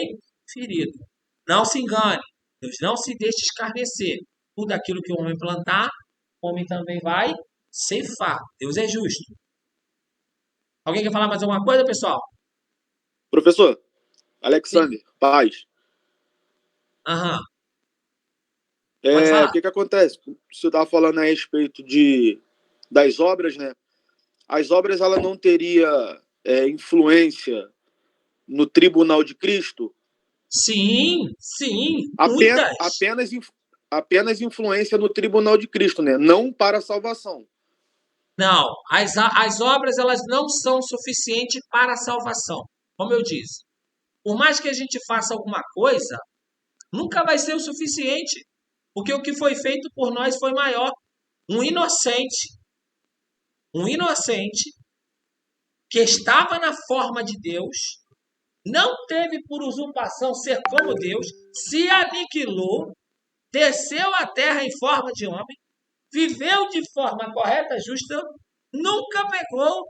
ferido. Não se engane. Deus não se deixe escarnecer. Tudo aquilo que o homem plantar, homem também vai ceifar. Deus é justo. Alguém quer falar mais alguma coisa, pessoal? Professor, Alexander, paz. Aham. Pode O falar. que acontece? O senhor estava falando a respeito das obras, né? As obras, ela não teria influência no tribunal de Cristo? Sim, muitas. Apenas influência no tribunal de Cristo, né? Não para a salvação. Não, as obras elas não são suficientes para a salvação. Como eu disse, por mais que a gente faça alguma coisa, nunca vai ser o suficiente, porque o que foi feito por nós foi maior. Um inocente que estava na forma de Deus, não teve por usurpação ser como Deus, se aniquilou, desceu à terra em forma de homem, viveu de forma correta, justa, nunca pecou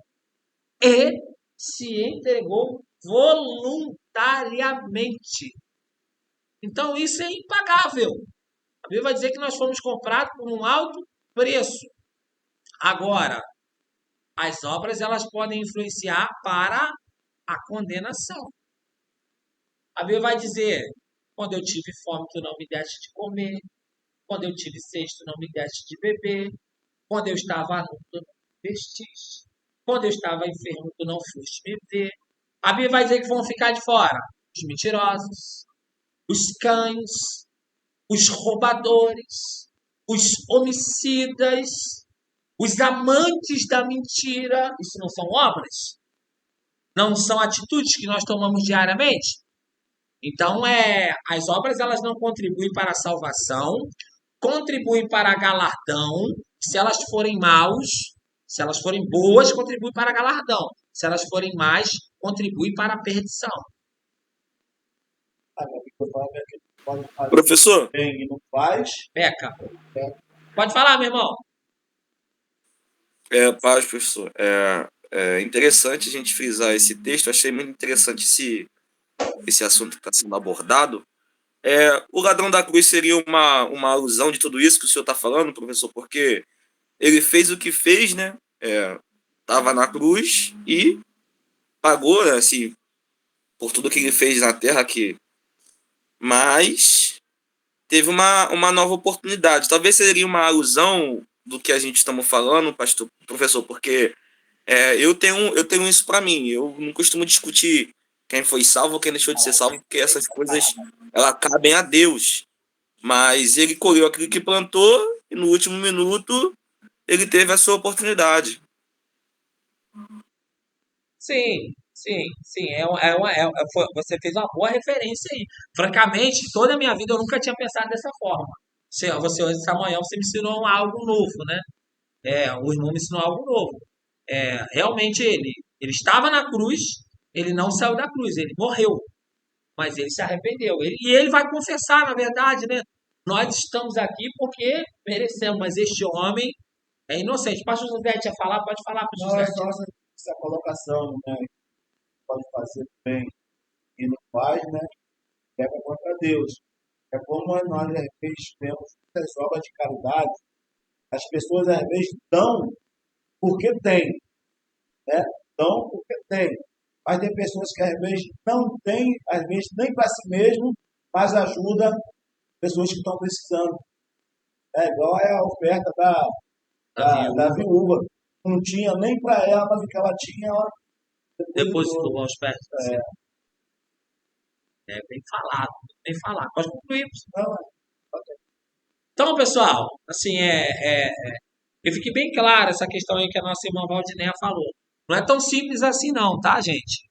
e se entregou voluntariamente. Então isso é impagável. A Bíblia vai dizer que nós fomos comprados por um alto preço. Agora, as obras elas podem influenciar para a condenação. A Bíblia vai dizer: quando eu tive fome, tu não me deste de comer. Quando eu tive sede, tu não me deste de beber. Quando eu estava nu, tu não me vestiste. Quando eu estava enfermo, tu não foste me ver. A Bíblia vai dizer que vão ficar de fora os mentirosos, os cães, os roubadores, os homicidas, os amantes da mentira. Isso não são obras? Não são atitudes que nós tomamos diariamente? Então, as obras elas não contribuem para a salvação, contribuem para galardão. Se elas forem se elas forem boas, contribuem para galardão. Se elas forem más, contribuem para a perdição. Professor, bem e não faz. Peca. Pode falar, meu irmão. Paz, professor. É interessante a gente frisar esse texto. Achei muito interessante esse assunto que está sendo abordado. O ladrão da cruz seria uma alusão de tudo isso que o senhor está falando, professor, porque ele fez o que fez, né? Estava na cruz e pagou, né, assim, por tudo que ele fez na terra aqui. Mas teve uma nova oportunidade. Talvez seria uma alusão do que a gente estamos falando, professor, porque eu tenho isso para mim. Eu não costumo discutir quem foi salvo ou quem deixou de ser salvo, porque essas coisas elas cabem a Deus. Mas ele colheu aquilo que plantou e no último minuto ele teve a sua oportunidade. Sim. Você fez uma boa referência aí. Francamente, toda a minha vida eu nunca tinha pensado dessa forma. Essa manhã você me ensinou algo novo, né? O irmão me ensinou algo novo. Realmente ele estava na cruz, ele não saiu da cruz, ele morreu. Mas ele se arrependeu. E ele vai confessar, na verdade, né? Nós estamos aqui porque merecemos, mas este homem é inocente. Pastor José tinha falado, pode falar, Pastor Não, José. é só essa colocação, né? Pode fazer bem e não faz, né? Pega contra Deus. É como nós, às vezes, temos muitas obras de caridade. As pessoas, às vezes, dão porque tem, né? Dão porque tem. Mas tem pessoas que, às vezes, não têm, às vezes, nem para si mesmo, mas ajuda pessoas que estão precisando. É igual a oferta da viúva. Não tinha nem para ela, mas o que ela tinha, ela depositou aos pés. Bem falado. Pode concluir. Então, pessoal, assim, que fique bem claro essa questão aí que a nossa irmã Valdinéia falou. Não é tão simples assim não, tá, gente?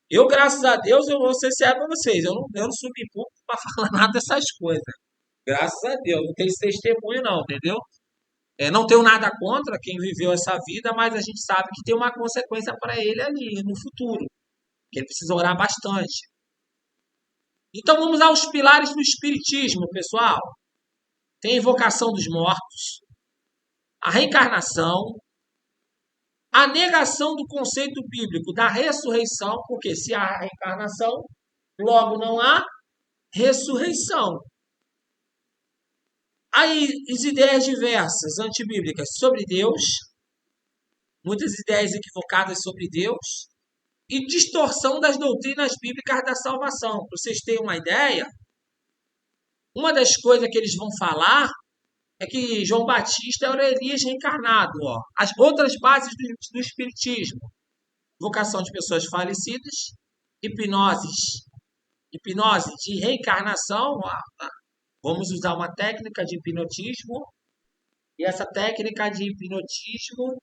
Eu, graças a Deus, eu vou ser sério para vocês. Eu não subi pouco para falar nada dessas coisas. Graças a Deus. Não tenho esse testemunho não, entendeu? Não tenho nada contra quem viveu essa vida, mas a gente sabe que tem uma consequência para ele ali, no futuro. Que ele precisa orar bastante. Então, vamos aos pilares do Espiritismo, pessoal. Tem a invocação dos mortos, a reencarnação, a negação do conceito bíblico da ressurreição, porque se há reencarnação, logo não há ressurreição. Aí, as ideias diversas, antibíblicas sobre Deus, muitas ideias equivocadas sobre Deus, e distorção das doutrinas bíblicas da salvação. Para vocês terem uma ideia, uma das coisas que eles vão falar é que João Batista era Elias reencarnado. Ó. As outras bases do Espiritismo: invocação de pessoas falecidas, hipnose de reencarnação. Vamos usar uma técnica de hipnotismo, e essa técnica de hipnotismo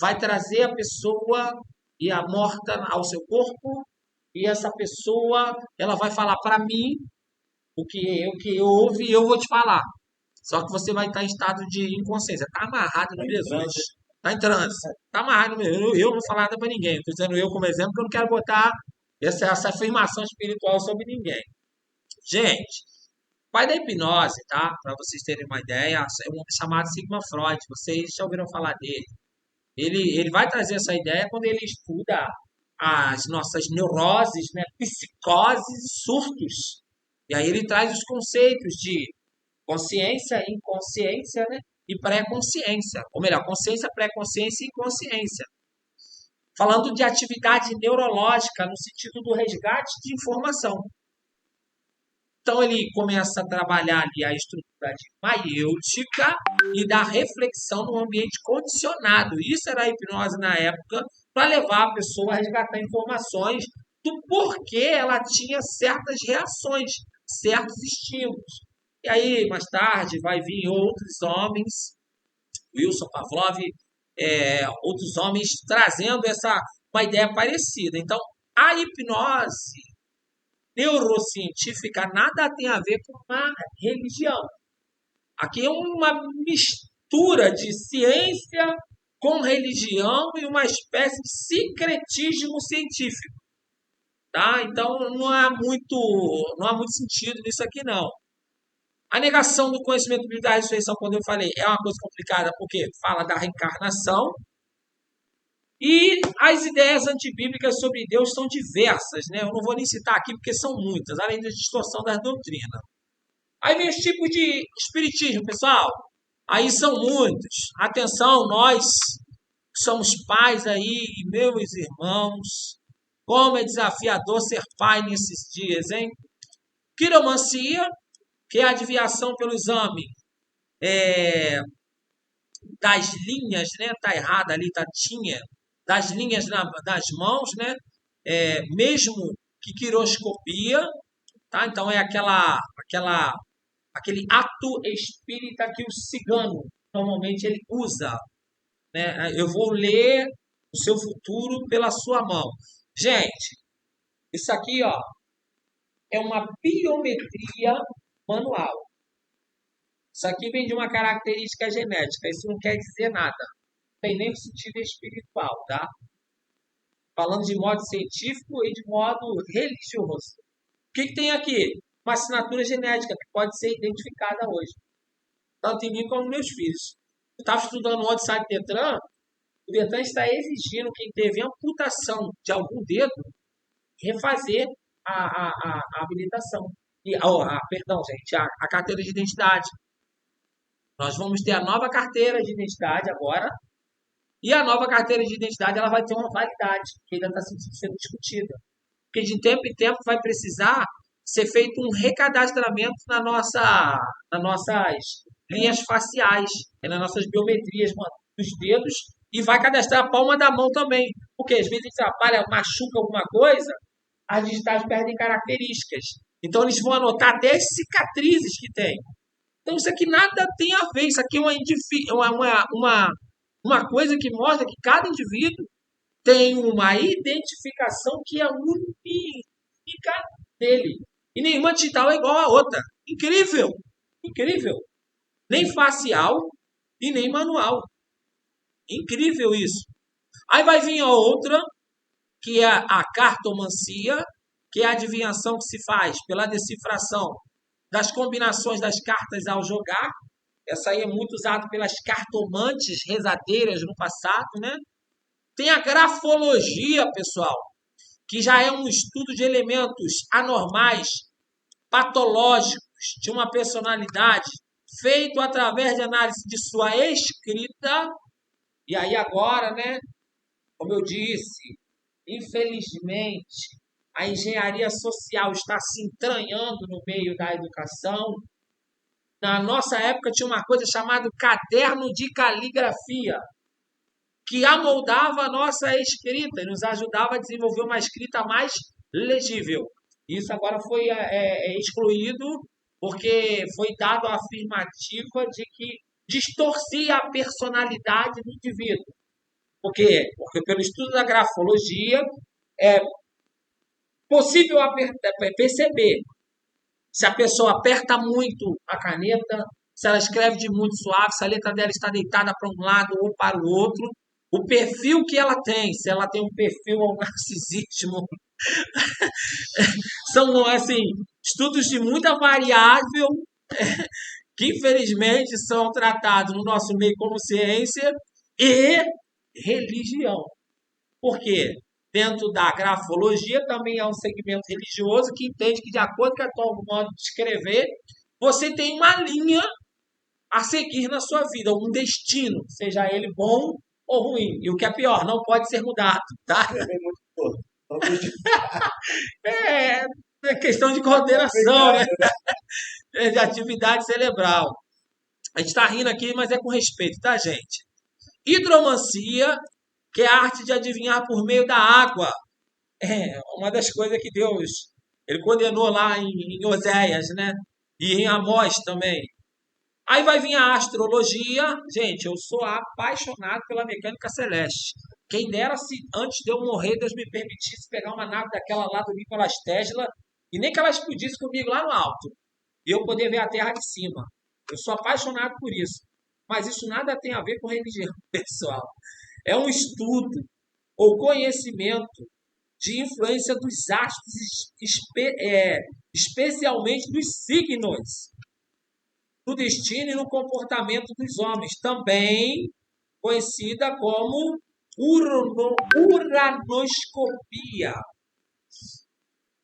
vai trazer a pessoa e a morta ao seu corpo, e essa pessoa ela vai falar para mim o que eu ouvi e eu vou te falar. Só que você vai estar em estado de inconsciência. Está amarrado no Jesus. Está em transe. Está amarrado no meu. Eu não vou falar nada para ninguém. Estou dizendo eu como exemplo, porque eu não quero botar essa afirmação espiritual sobre ninguém. Gente, pai da hipnose, tá? Para vocês terem uma ideia, é um chamado Sigmund Freud. Vocês já ouviram falar dele. Ele vai trazer essa ideia quando ele estuda as nossas neuroses, né? Psicoses e surtos. E aí ele traz os conceitos de consciência, inconsciência, né? E pré-consciência. Ou melhor, consciência, pré-consciência e inconsciência. Falando de atividade neurológica no sentido do resgate de informação. Então, ele começa a trabalhar ali a estrutura de maiêutica e da reflexão no ambiente condicionado. Isso era a hipnose na época, para levar a pessoa a resgatar informações do porquê ela tinha certas reações, certos estímulos. E aí, mais tarde, vai vir outros homens, Wilson Pavlov, outros homens trazendo uma ideia parecida. Então, a hipnose neurocientífica nada tem a ver com uma religião. Aqui é uma mistura de ciência com religião e uma espécie de sincretismo científico. Tá? Então, não há muito sentido nisso aqui, não. A negação do conhecimento bíblico da ressurreição, quando eu falei, é uma coisa complicada, porque fala da reencarnação. E as ideias antibíblicas sobre Deus são diversas, né? Eu não vou nem citar aqui, porque são muitas, além da distorção das doutrinas. Aí vem os tipos de espiritismo, pessoal. Aí são muitos. Atenção, nós que somos pais aí, e meus irmãos, como é desafiador ser pai nesses dias, hein? Quiromancia, que é a adivinhação pelo exame das linhas, né? Tá errada ali, tinha, das linhas das mãos, né? Mesmo que quiroscopia, tá? Então é aquele ato espírita que o cigano normalmente ele usa, né? Eu vou ler o seu futuro pela sua mão. Gente, isso aqui, ó, é uma biometria manual. Isso aqui vem de uma característica genética. Isso não quer dizer nada. Não tem nem sentido espiritual, tá? Falando de modo científico e de modo religioso. O que tem aqui? Uma assinatura genética que pode ser identificada hoje. Tanto em mim como nos meus filhos. Eu estava estudando ontem, site Detran. O Detran está exigindo quem teve amputação de algum dedo refazer a habilitação. Perdão, gente, a carteira de identidade. Nós vamos ter a nova carteira de identidade agora. E a nova carteira de identidade ela vai ter uma validade, que ainda está sendo discutida. Porque de tempo em tempo vai precisar ser feito um recadastramento nas nossas linhas faciais, nas nossas biometrias dos dedos, e vai cadastrar a palma da mão também. Porque às vezes atrapalha, machuca alguma coisa, as digitais perdem características. Então eles vão anotar até as cicatrizes que tem. Então isso aqui nada tem a ver. Isso aqui é uma coisa que mostra que cada indivíduo tem uma identificação que é única dele. E nenhuma digital é igual a outra. Incrível! Incrível! Nem facial e nem manual. Incrível isso. Aí vai vir a outra, que é a cartomancia, que é a adivinhação que se faz pela decifração das combinações das cartas ao jogar. Essa aí é muito usada pelas cartomantes rezadeiras no passado, né? Tem a grafologia, pessoal, que já é um estudo de elementos anormais, patológicos, de uma personalidade, feito através de análise de sua escrita. E aí agora, né, como eu disse, infelizmente, a engenharia social está se entranhando no meio da educação. Na nossa época tinha uma coisa chamada caderno de caligrafia, que amoldava a nossa escrita e nos ajudava a desenvolver uma escrita mais legível. Isso agora foi excluído porque foi dado a afirmativa de que distorcia a personalidade do indivíduo. Por quê? Porque pelo estudo da grafologia é possível perceber se a pessoa aperta muito a caneta, se ela escreve de muito suave, se a letra dela está deitada para um lado ou para o outro, o perfil que ela tem, se ela tem um perfil ao narcisismo. São, assim, estudos de muita variável que, infelizmente, são tratados no nosso meio como ciência e religião. Por quê? Dentro da grafologia também há um segmento religioso que entende que, de acordo com o atual modo de escrever, você tem uma linha a seguir na sua vida, um destino, seja ele bom ou ruim. E o que é pior, não pode ser mudado, tá? É questão de coordenação, né? De atividade cerebral. A gente está rindo aqui, mas é com respeito, tá, gente? Hidromancia, que é a arte de adivinhar por meio da água. É uma das coisas que Deus ele condenou lá em Oséias, né? E em Amós também. Aí vai vir a astrologia. Gente, eu sou apaixonado pela mecânica celeste. Quem dera se antes de eu morrer, Deus me permitisse pegar uma nave daquela lá do Nicolas Tesla e nem que ela explodisse comigo lá no alto. E eu poder ver a Terra de cima. Eu sou apaixonado por isso. Mas isso nada tem a ver com religião, pessoal. É um estudo ou conhecimento de influência dos astros, especialmente dos signos, no destino e no comportamento dos homens, também conhecida como uranoscopia.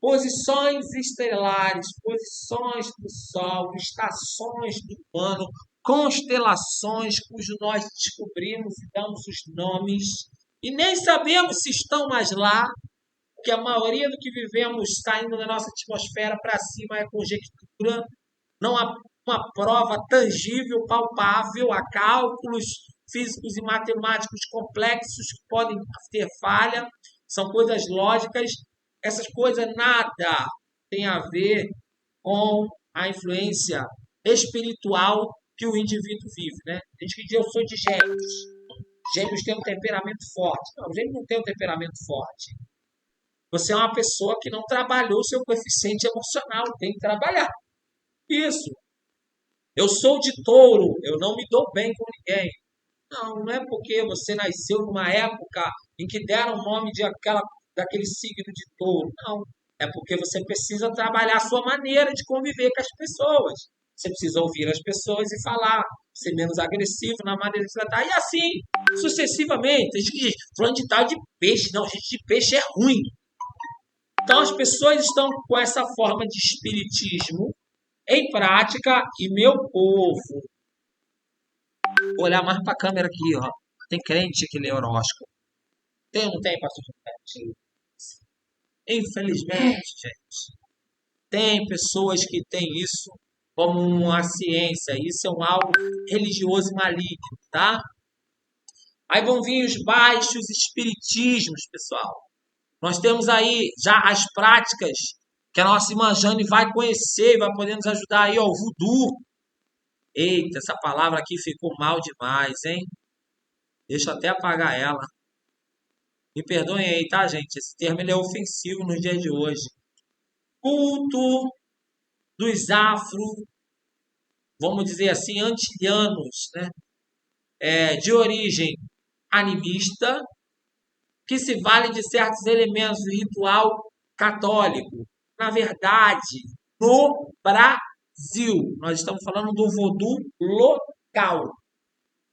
Posições estelares, posições do Sol, estações do ano, constelações cujo nós descobrimos e damos os nomes e nem sabemos se estão mais lá, porque a maioria do que vivemos saindo da nossa atmosfera para cima é conjectura, não há uma prova tangível, palpável, há cálculos físicos e matemáticos complexos que podem ter falha, são coisas lógicas, essas coisas nada tem a ver com a influência espiritual que o indivíduo vive, né? A gente diz, eu sou de Gêmeos. Gêmeos tem um temperamento forte. Não, Gêmeos não tem um temperamento forte. Você é uma pessoa que não trabalhou o seu coeficiente emocional, tem que trabalhar. Isso. Eu sou de Touro, eu não me dou bem com ninguém. Não é porque você nasceu numa época em que deram o nome daquele signo de Touro. Não. É porque você precisa trabalhar a sua maneira de conviver com as pessoas. Você precisa ouvir as pessoas e falar, ser menos agressivo na maneira de tratar. E assim, sucessivamente. A gente diz, falando de tal de peixe. Não, gente de peixe é ruim. Então, as pessoas estão com essa forma de espiritismo em prática. E, meu povo, vou olhar mais para a câmera aqui, ó. Tem crente que lê horóscopo. Tem ou não tem, pastor? Infelizmente, gente, tem pessoas que têm isso como uma ciência. Isso é um algo religioso e maligno, tá? Aí vão vir os baixos espiritismos, pessoal. Nós temos aí já as práticas que a nossa irmã Jane vai conhecer e vai poder nos ajudar aí, ó, o voodoo. Eita, essa palavra aqui ficou mal demais, hein? Deixa eu até apagar ela. Me perdoem aí, tá, gente? Esse termo ele é ofensivo nos dias de hoje. Culto dos afro, vamos dizer assim, antilhanos, né? De origem animista, que se vale de certos elementos do ritual católico. Na verdade, no Brasil, nós estamos falando do voodoo local,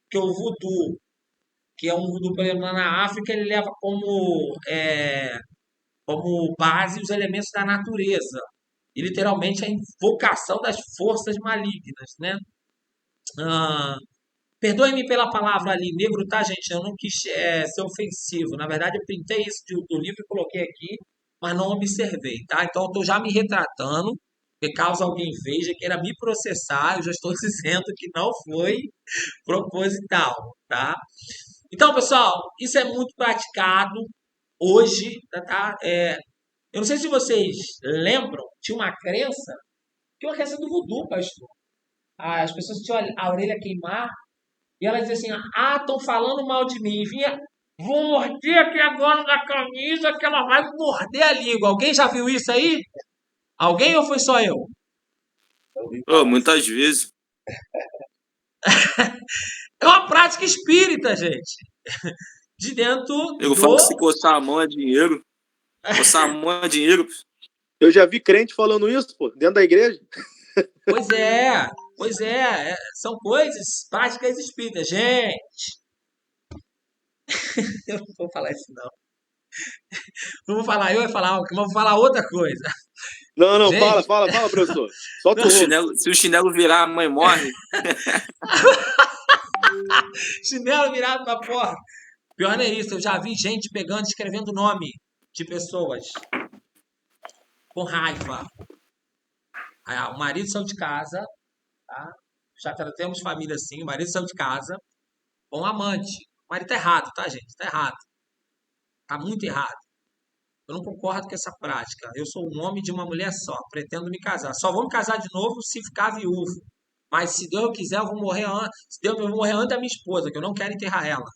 que é o voodoo, que é um voodoo, por exemplo, na África, ele leva como base os elementos da natureza. E, literalmente, a invocação das forças malignas, né? Perdoe-me pela palavra ali, negro, tá, gente? Eu não quis ser ofensivo. Na verdade, eu printei isso do livro e coloquei aqui, mas não observei, tá? Então, eu estou já me retratando, porque caso alguém veja, queira me processar, eu já estou dizendo que não foi proposital, tá? Então, pessoal, isso é muito praticado hoje, tá? Eu não sei se vocês lembram, tinha uma crença, que é uma crença do voodoo, pastor. As pessoas tinham a orelha queimar, e ela dizia assim, estão falando mal de mim. E vinha, vou morder aqui agora na camisa, que ela vai morder a língua. Alguém já viu isso aí? Alguém ou foi só eu? Muitas vezes. É uma prática espírita, gente. De dentro Eu falo que se coçar a mão é dinheiro. Coçar a mão é dinheiro. Eu já vi crente falando isso, pô, dentro da igreja. Pois é, são coisas, práticas espíritas. Gente, eu não vou falar isso não. Não vou falar, eu ia falar, mas vou falar outra coisa. Não, Gente, fala, professor. Solta o chinelo, se o chinelo virar, a mãe morre. Chinelo virado pra porra. Pior não é isso, eu já vi gente pegando, escrevendo nome de pessoas com raiva. Aí, o marido saiu de casa, tá? Já temos família assim, o marido saiu de casa com um amante. O marido tá errado, tá, gente? Tá errado. Tá muito errado. Eu não concordo com essa prática. Eu sou um homem de uma mulher só, pretendo me casar. Só vou me casar de novo se ficar viúvo. Mas se Deus quiser, eu vou morrer antes. Se Deus eu vou morrer antes da minha esposa, que eu não quero enterrar ela.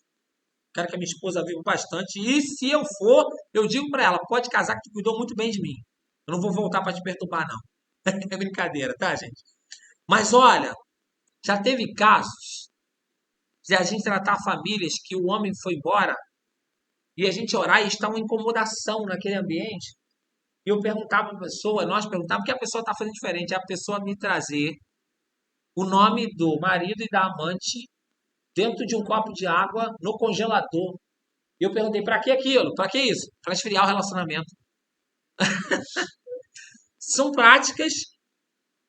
Quero que a minha esposa viva bastante. E se eu for, eu digo pra ela, pode casar que tu cuidou muito bem de mim. Eu não vou voltar pra te perturbar, não. É brincadeira, tá, gente? Mas olha, já teve casos de a gente tratar famílias que o homem foi embora e a gente orar e está uma incomodação naquele ambiente. E eu perguntava para a pessoa, nós perguntávamos o que a pessoa está fazendo diferente. A pessoa me trazer o nome do marido e da amante dentro de um copo de água no congelador. E eu perguntei, para que aquilo? Para que isso? Para esfriar o relacionamento. São práticas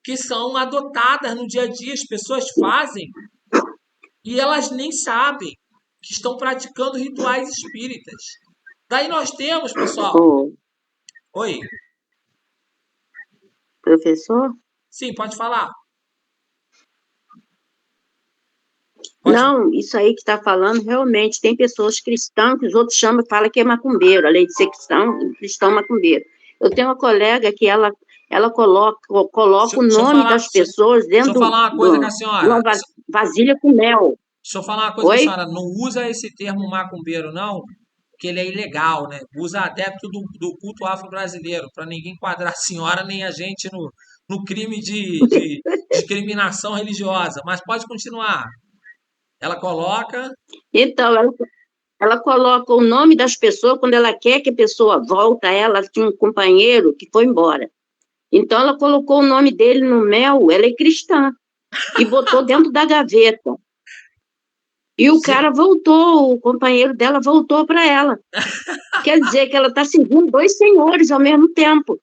que são adotadas no dia a dia, as pessoas fazem e elas nem sabem que estão praticando rituais espíritas. Daí nós temos, pessoal... Oi. Professor? Sim, pode falar. Não, isso aí que está falando, realmente, tem pessoas cristãs que os outros chamam e falam que é macumbeiro, além de ser cristão macumbeiro. Eu tenho uma colega que ela coloca o nome das pessoas dentro de uma vasilha com mel. Deixa eu falar uma coisa, senhora, não usa esse termo macumbeiro, não, porque ele é ilegal, né? Usa adepto do culto afro-brasileiro, para ninguém enquadrar a senhora nem a gente no crime de discriminação religiosa. Mas pode continuar. Ela coloca... Então, ela coloca o nome das pessoas quando ela quer que a pessoa volte. Ela tinha um companheiro que foi embora. Então, ela colocou o nome dele no mel, ela é cristã, e botou dentro da gaveta. E o cara voltou, o companheiro dela voltou para ela. Quer dizer que ela está seguindo 2 senhores ao mesmo tempo.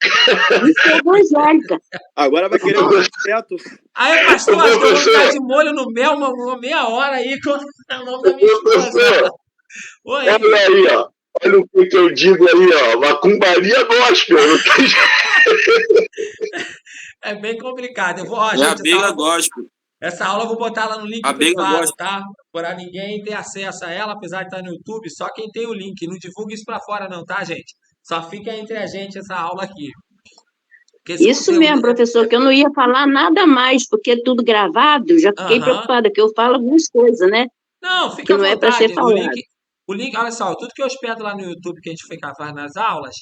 Isso é evangélica. Agora vai querer um certo. Aí, pastor, eu vou ficar de molho no mel uma meia hora aí com o nome da minha esposa. Oi. Olha aí, ó. Olha o que eu digo aí, ó. Macumbaria gospel. É bem complicado. Eu vou, a briga gospel. Essa aula eu vou botar lá no link privado, tá? Para ninguém ter acesso a ela, apesar de estar no YouTube. Só quem tem o link. Não divulga isso para fora não, tá, gente? Só fica entre a gente essa aula aqui. Isso mesmo, professor, que eu não ia falar nada mais, porque é tudo gravado, já fiquei preocupada, que eu falo algumas coisas, né? Não, fica à vontade. Não é para ser falado. O link, olha só, tudo que eu hospedo lá no YouTube, que a gente faz nas aulas,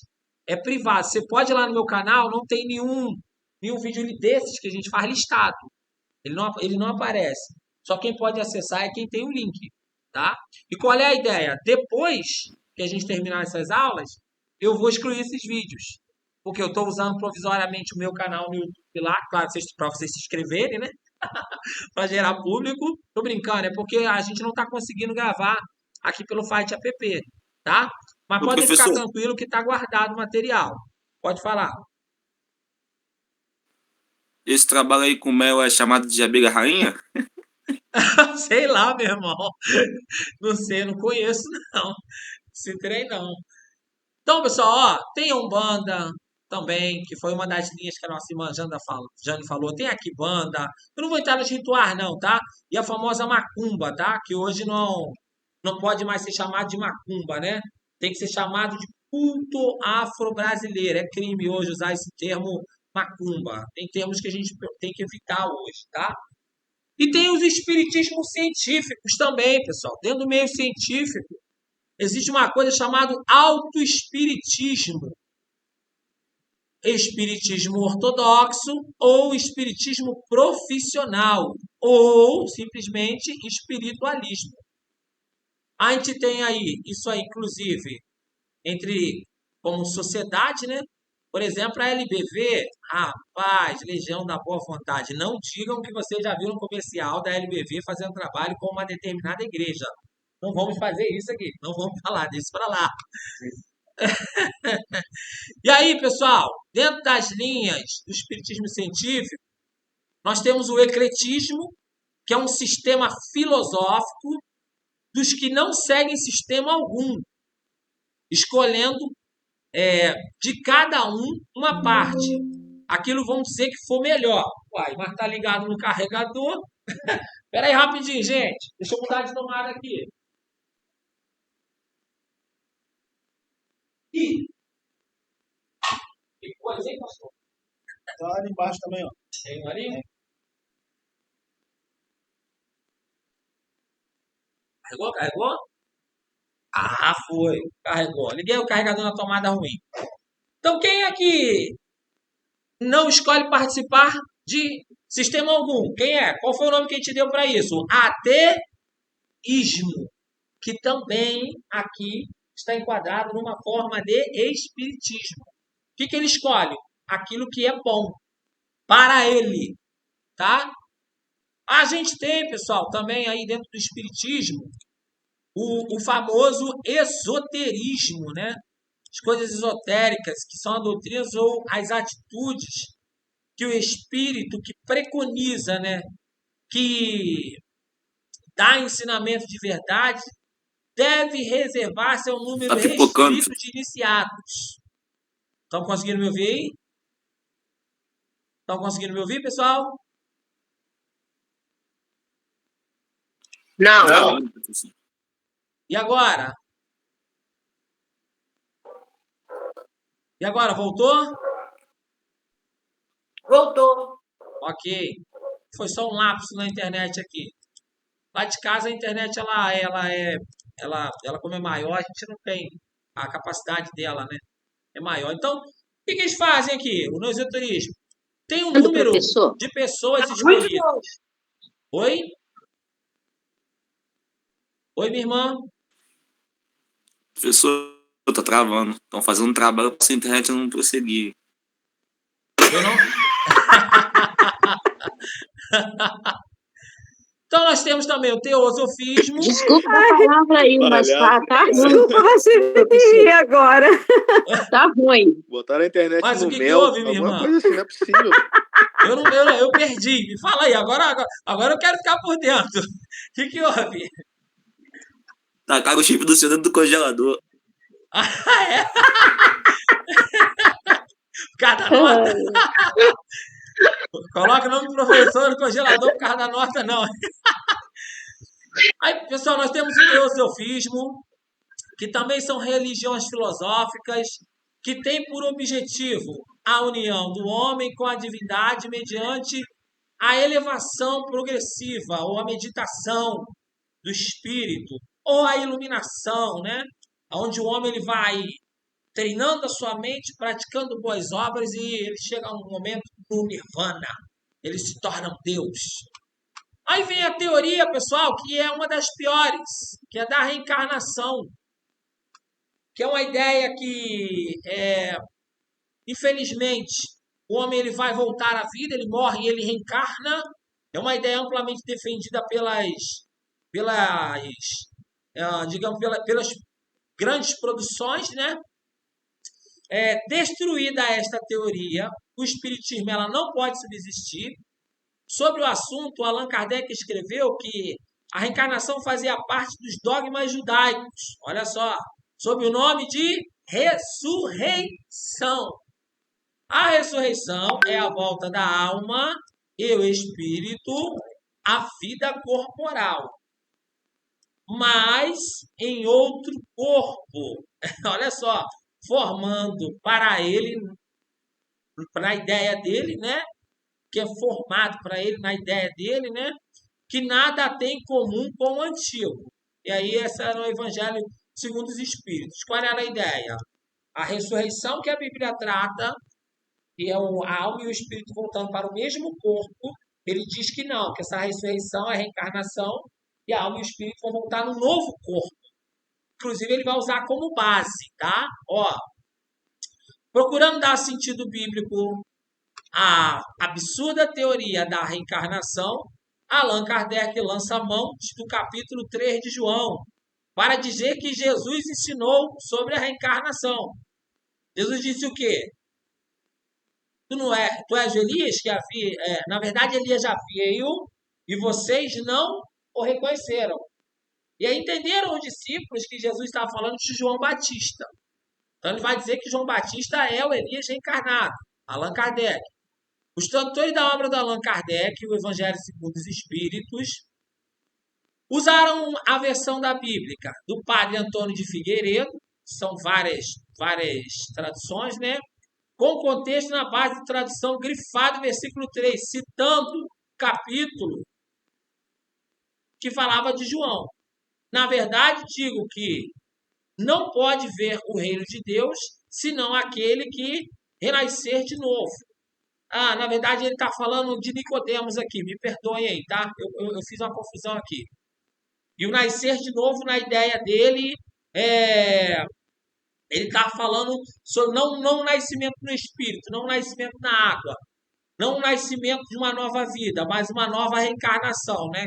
é privado. Você pode ir lá no meu canal, não tem nenhum vídeo desses que a gente faz listado. Ele não aparece. Só quem pode acessar é quem tem o link, tá? E qual é a ideia? Depois que a gente terminar essas aulas, eu vou excluir esses vídeos. Porque eu estou usando provisoriamente o meu canal no YouTube lá, claro, para vocês se inscreverem, né? Para gerar público. Tô brincando, é porque a gente não está conseguindo gravar aqui pelo Fight App, tá? Mas podem ficar tranquilo que está guardado o material. Pode falar. Esse trabalho aí com mel é chamado de abelha rainha? Sei lá, meu irmão. Não sei, não conheço, não. Esse trem, não. Então, pessoal, ó, tem a Umbanda também, que foi uma das linhas que a nossa irmã Jane falou. Tem a Quimbanda. Eu não vou entrar nos rituais, não, tá? E a famosa Macumba, tá? Que hoje não pode mais ser chamado de Macumba, né? Tem que ser chamado de culto afro-brasileiro. É crime hoje usar esse termo Macumba. Tem termos que a gente tem que evitar hoje, tá? E tem os espiritismos científicos também, pessoal. Dentro do meio científico, existe uma coisa chamada autoespiritismo. Espiritismo ortodoxo ou espiritismo profissional ou simplesmente espiritualismo. A gente tem aí, isso aí, inclusive, como sociedade, né? Por exemplo, a LBV, rapaz, Legião da Boa Vontade. Não digam que vocês já viram um comercial da LBV fazendo trabalho com uma determinada igreja. Não vamos fazer isso aqui, não vamos falar disso para lá. E aí, pessoal, dentro das linhas do espiritismo científico, nós temos o ecletismo, que é um sistema filosófico dos que não seguem sistema algum, escolhendo de cada um uma parte. Aquilo vamos dizer que for melhor. Uai, mas tá ligado no carregador. Espera aí rapidinho, gente. Deixa eu mudar de tomada aqui. Ih! Que coisa, hein, pastor? Tá ali embaixo também, ó. Tem um ali? Carregou? Ah, foi. Carregou. Liguei o carregador na tomada ruim. Então, quem é que não escolhe participar de sistema algum? Quem é? Qual foi o nome que a gente deu para isso? Ateísmo. Que também aqui está enquadrado numa forma de espiritismo. O que ele escolhe? Aquilo que é bom para ele, tá? A gente tem, pessoal, também aí dentro do espiritismo, o famoso esoterismo, né? As coisas esotéricas, que são as doutrinas ou as atitudes que o espírito que preconiza, né? Que dá ensinamento de verdade, deve reservar-se a um número restrito de iniciados. Estão conseguindo me ouvir aí? Estão conseguindo me ouvir, pessoal? Não. E agora? E agora, voltou? Voltou. Ok. Foi só um lapso na internet aqui. Lá de casa a internet, ela como é maior, a gente não tem a capacidade dela, né? É maior. Então, o que eles fazem aqui, no esoterismo? Tem um número de pessoas escolhidas. Oi? Oi, minha irmã? Professor, tá travando. Estão fazendo um trabalho para a internet não prosseguir. Eu não? Então, nós temos também o teosofismo. Desculpa a palavra aí, mas tá ruim. Desculpa, você agora. Tá ruim. Botaram a internet Mas no o que mel, houve, minha alguma irmã? coisa assim, não é possível. Eu perdi. Me fala aí, agora eu quero ficar por dentro. O que houve? Tacaram o chip do seu dentro do congelador. Ah, é? Cada nota. Coloca o nome do professor no congelador por causa da nota, não. Aí, pessoal, nós temos o teosofismo, que também são religiões filosóficas, que tem por objetivo a união do homem com a divindade mediante a elevação progressiva, ou a meditação do espírito, ou a iluminação, né? Onde o homem ele vai treinando a sua mente, praticando boas obras e ele chega a um momento do nirvana. Ele se torna um Deus. Aí vem a teoria, pessoal, que é uma das piores, que é da reencarnação. Que é uma ideia que, infelizmente, o homem ele vai voltar à vida, ele morre e ele reencarna. É uma ideia amplamente defendida pelas grandes produções, né? Destruída esta teoria, o espiritismo ela não pode subsistir. Sobre o assunto, Allan Kardec escreveu que a reencarnação fazia parte dos dogmas judaicos. Olha só, sob o nome de ressurreição. A ressurreição é a volta da alma e o espírito à vida corporal, mas em outro corpo. Olha só, formando para ele, para a ideia dele, né? Que é formado para ele na ideia dele, né? Que nada tem em comum com o antigo. E aí, esse era o Evangelho segundo os Espíritos. Qual era a ideia? A ressurreição que a Bíblia trata, que é a alma e o espírito voltando para o mesmo corpo, ele diz que não, que essa ressurreição é a reencarnação e a alma e o espírito vão voltar no novo corpo. Inclusive, ele vai usar como base, tá? Ó, procurando dar sentido bíblico à absurda teoria da reencarnação, Allan Kardec lança a mão do capítulo 3 de João, para dizer que Jesus ensinou sobre a reencarnação. Jesus disse o quê? Tu és Elias que havia... na verdade, Elias já veio e vocês não o reconheceram. E aí entenderam os discípulos que Jesus estava falando de João Batista. Então ele vai dizer que João Batista é o Elias reencarnado, Allan Kardec. Os tradutores da obra do Allan Kardec, o Evangelho segundo os Espíritos, usaram a versão da Bíblia do padre Antônio de Figueiredo, são várias traduções, né? Com contexto na base de tradução grifado versículo 3, citando o capítulo que falava de João. Na verdade, digo que não pode ver o reino de Deus senão aquele que renascer de novo. Na verdade, ele está falando de Nicodemos aqui, me perdoem aí, tá? Eu fiz uma confusão aqui. E o nascer de novo, na ideia dele, ele está falando sobre não um nascimento no espírito, não um nascimento na água, não um nascimento de uma nova vida, mas uma nova reencarnação, né?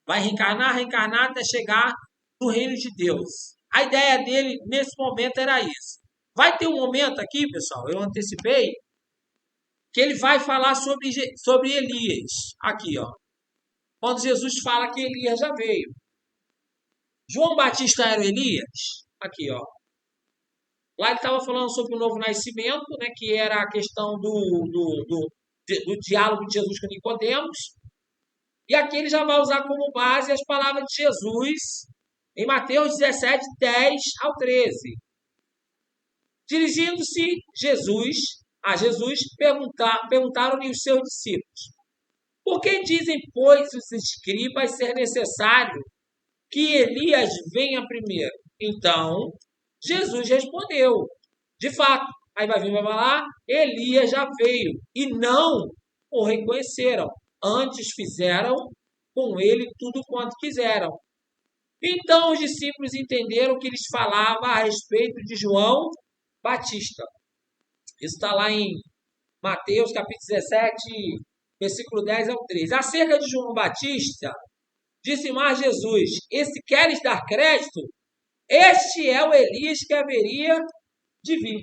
Vai reencarnar até chegar no reino de Deus. A ideia dele, nesse momento, era isso. Vai ter um momento aqui, pessoal, eu antecipei, que ele vai falar sobre Elias. Aqui, ó. Quando Jesus fala que Elias já veio. João Batista era o Elias? Aqui, ó. Lá ele estava falando sobre o novo nascimento, né, que era a questão do diálogo de Jesus com Nicodemos. E aqui ele já vai usar como base as palavras de Jesus em Mateus 17, 10 ao 13. Dirigindo-se a Jesus, perguntaram-lhe os seus discípulos: por que dizem, pois, os escribas ser necessário que Elias venha primeiro? Então, Jesus respondeu: de fato, aí vai falar, Elias já veio e não o reconheceram. Antes fizeram com ele tudo quanto quiseram. Então os discípulos entenderam que eles falavam a respeito de João Batista. Isso está lá em Mateus, capítulo 17, versículo 10 ao 13. Acerca de João Batista, disse mais Jesus: e se queres dar crédito, este é o Elias que haveria de vir.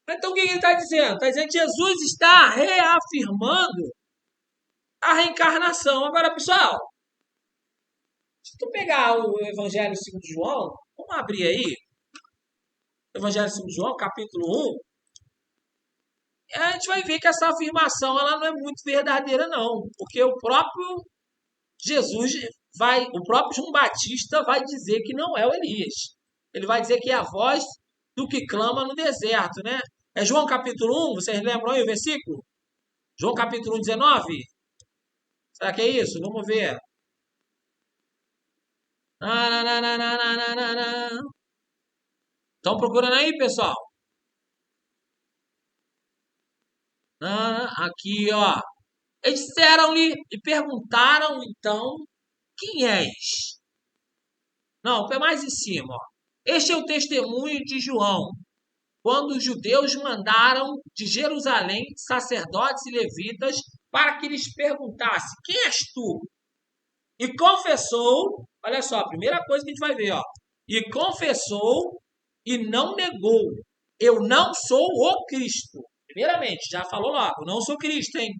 Então o que ele está dizendo? Está dizendo que Jesus está reafirmando a reencarnação. Agora, pessoal, se tu pegar o Evangelho segundo João, vamos abrir aí, Evangelho segundo João, capítulo 1, a gente vai ver que essa afirmação ela não é muito verdadeira, não. Porque o próprio Jesus o próprio João Batista vai dizer que não é o Elias. Ele vai dizer que é a voz do que clama no deserto, né? É João capítulo 1, vocês lembram aí o versículo? João capítulo 1, 19? Será que é isso? Vamos ver. Estão procurando aí, pessoal? Aqui, ó. Eles disseram-lhe e perguntaram, então, quem és? Não, é mais em cima, ó. Este é o testemunho de João, quando os judeus mandaram de Jerusalém sacerdotes e levitas para que lhes perguntasse: quem és tu? E confessou, olha só, a primeira coisa que a gente vai ver, ó. E confessou e não negou: eu não sou o Cristo. Primeiramente, já falou logo, não sou Cristo, hein?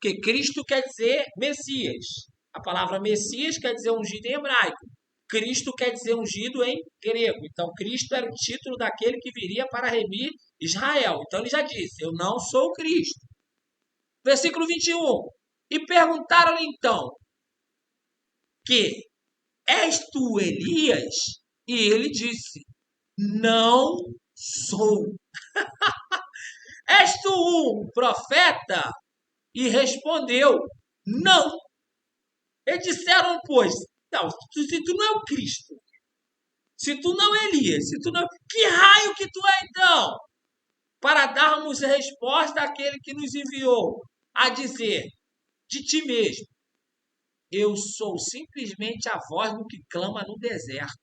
Porque Cristo quer dizer Messias. A palavra Messias quer dizer ungido em hebraico. Cristo quer dizer ungido em grego. Então, Cristo era o título daquele que viria para remir Israel. Então, ele já disse, eu não sou o Cristo. Versículo 21. E perguntaram-lhe então, que és tu Elias? E ele disse, não sou. És tu um profeta? E respondeu, não. Eles disseram, pois, não, se tu não é o Cristo, se tu não é Elias, se tu não... Que raio que tu é então? Para darmos resposta àquele que nos enviou, a dizer, de ti mesmo, eu sou simplesmente a voz do que clama no deserto.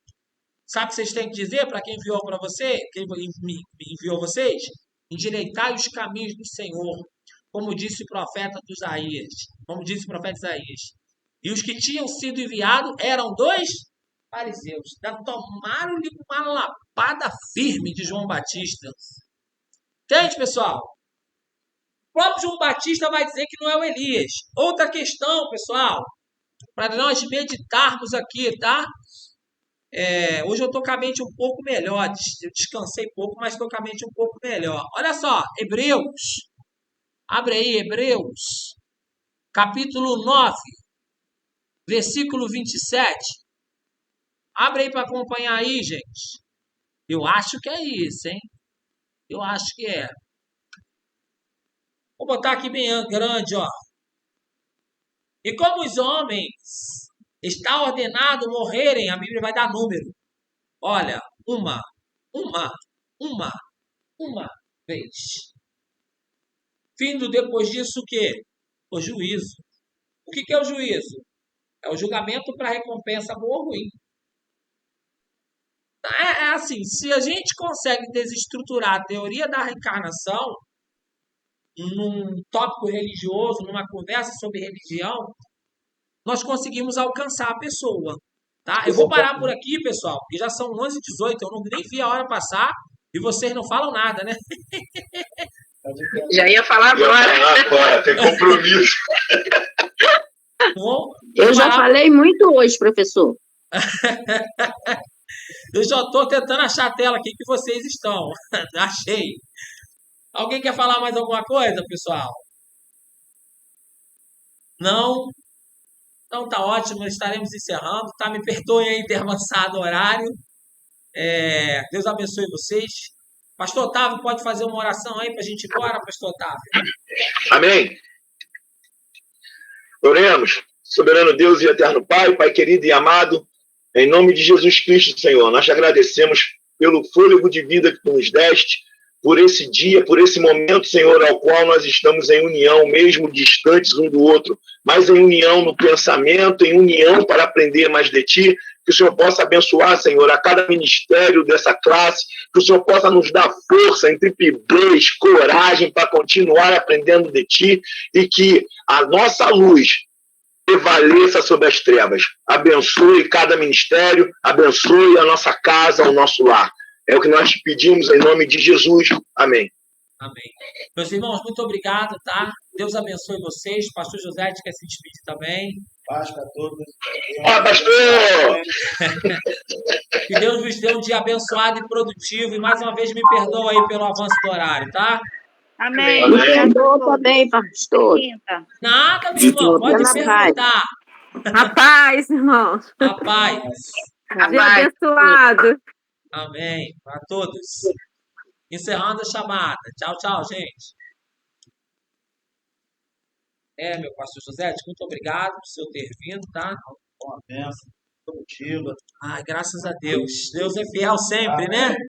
Sabe o que vocês têm que dizer para quem enviou para você? Quem me enviou vocês? Endireitai os caminhos do Senhor, como disse o profeta Isaías. Como disse o profeta Isaías. E os que tinham sido enviados eram 2 fariseus. Tomaram-lhe uma lapada firme de João Batista. Entende, pessoal? O próprio João Batista vai dizer que não é o Elias. Outra questão, pessoal, para nós meditarmos aqui, tá? Hoje eu estou com a mente um pouco melhor. Eu descansei pouco, mas estou com a mente um pouco melhor. Olha só, Hebreus. Abre aí, Hebreus. Capítulo 9. Versículo 27. Abre aí para acompanhar aí, gente. Eu acho que é isso, hein? Eu acho que é. Vou botar aqui bem grande, ó. E como os homens está ordenado morrerem, a Bíblia vai dar número. Olha, uma vez. Vindo depois disso o quê? O juízo. O que é o juízo? É o julgamento para recompensa boa ou ruim. É assim, se a gente consegue desestruturar a teoria da reencarnação num tópico religioso, numa conversa sobre religião, nós conseguimos alcançar a pessoa. Tá? Eu vou parar por aqui, pessoal, porque já são 11h18, eu não nem vi a hora passar e vocês não falam nada, né? Já ia falar agora. Tem compromisso. Bom, Eu já falei muito hoje, professor. Eu já estou tentando achar a tela aqui que vocês estão. Achei. Alguém quer falar mais alguma coisa, pessoal? Não? Então tá ótimo, estaremos encerrando. Tá? Me perdoem aí ter avançado o horário. Deus abençoe vocês. Pastor Otávio, pode fazer uma oração aí para a gente ir embora, Pastor Otávio? Amém. Oremos. Soberano Deus e eterno Pai, Pai querido e amado, em nome de Jesus Cristo, Senhor, nós te agradecemos pelo fôlego de vida que tu nos deste, por esse dia, por esse momento, Senhor, ao qual nós estamos em união, mesmo distantes um do outro, mas em união no pensamento, em união para aprender mais de ti, que o Senhor possa abençoar, Senhor, a cada ministério dessa classe, que o Senhor possa nos dar força, intrepidez, coragem para continuar aprendendo de ti e que a nossa luz prevaleça sobre as trevas. Abençoe cada ministério, abençoe a nossa casa, o nosso lar. É o que nós te pedimos em nome de Jesus. Amém. Amém. Meus irmãos, muito obrigado, tá? Deus abençoe vocês. Pastor José quer se despedir também. Paz para todos. Pastor! Que Deus vos dê um dia abençoado e produtivo. E mais uma vez me perdoa aí pelo avanço do horário, tá? Amém. Me perdoa também, pastor. Nada, meu irmão. Pode perguntar. A paz, irmão. A paz. Dia abençoado. Amém. Para todos. Encerrando a chamada. Tchau, tchau, gente. Meu pastor José, muito obrigado por seu ter vindo, tá? Uma bênção. Estou contigo. Ai, graças a Deus. Deus é fiel sempre, né?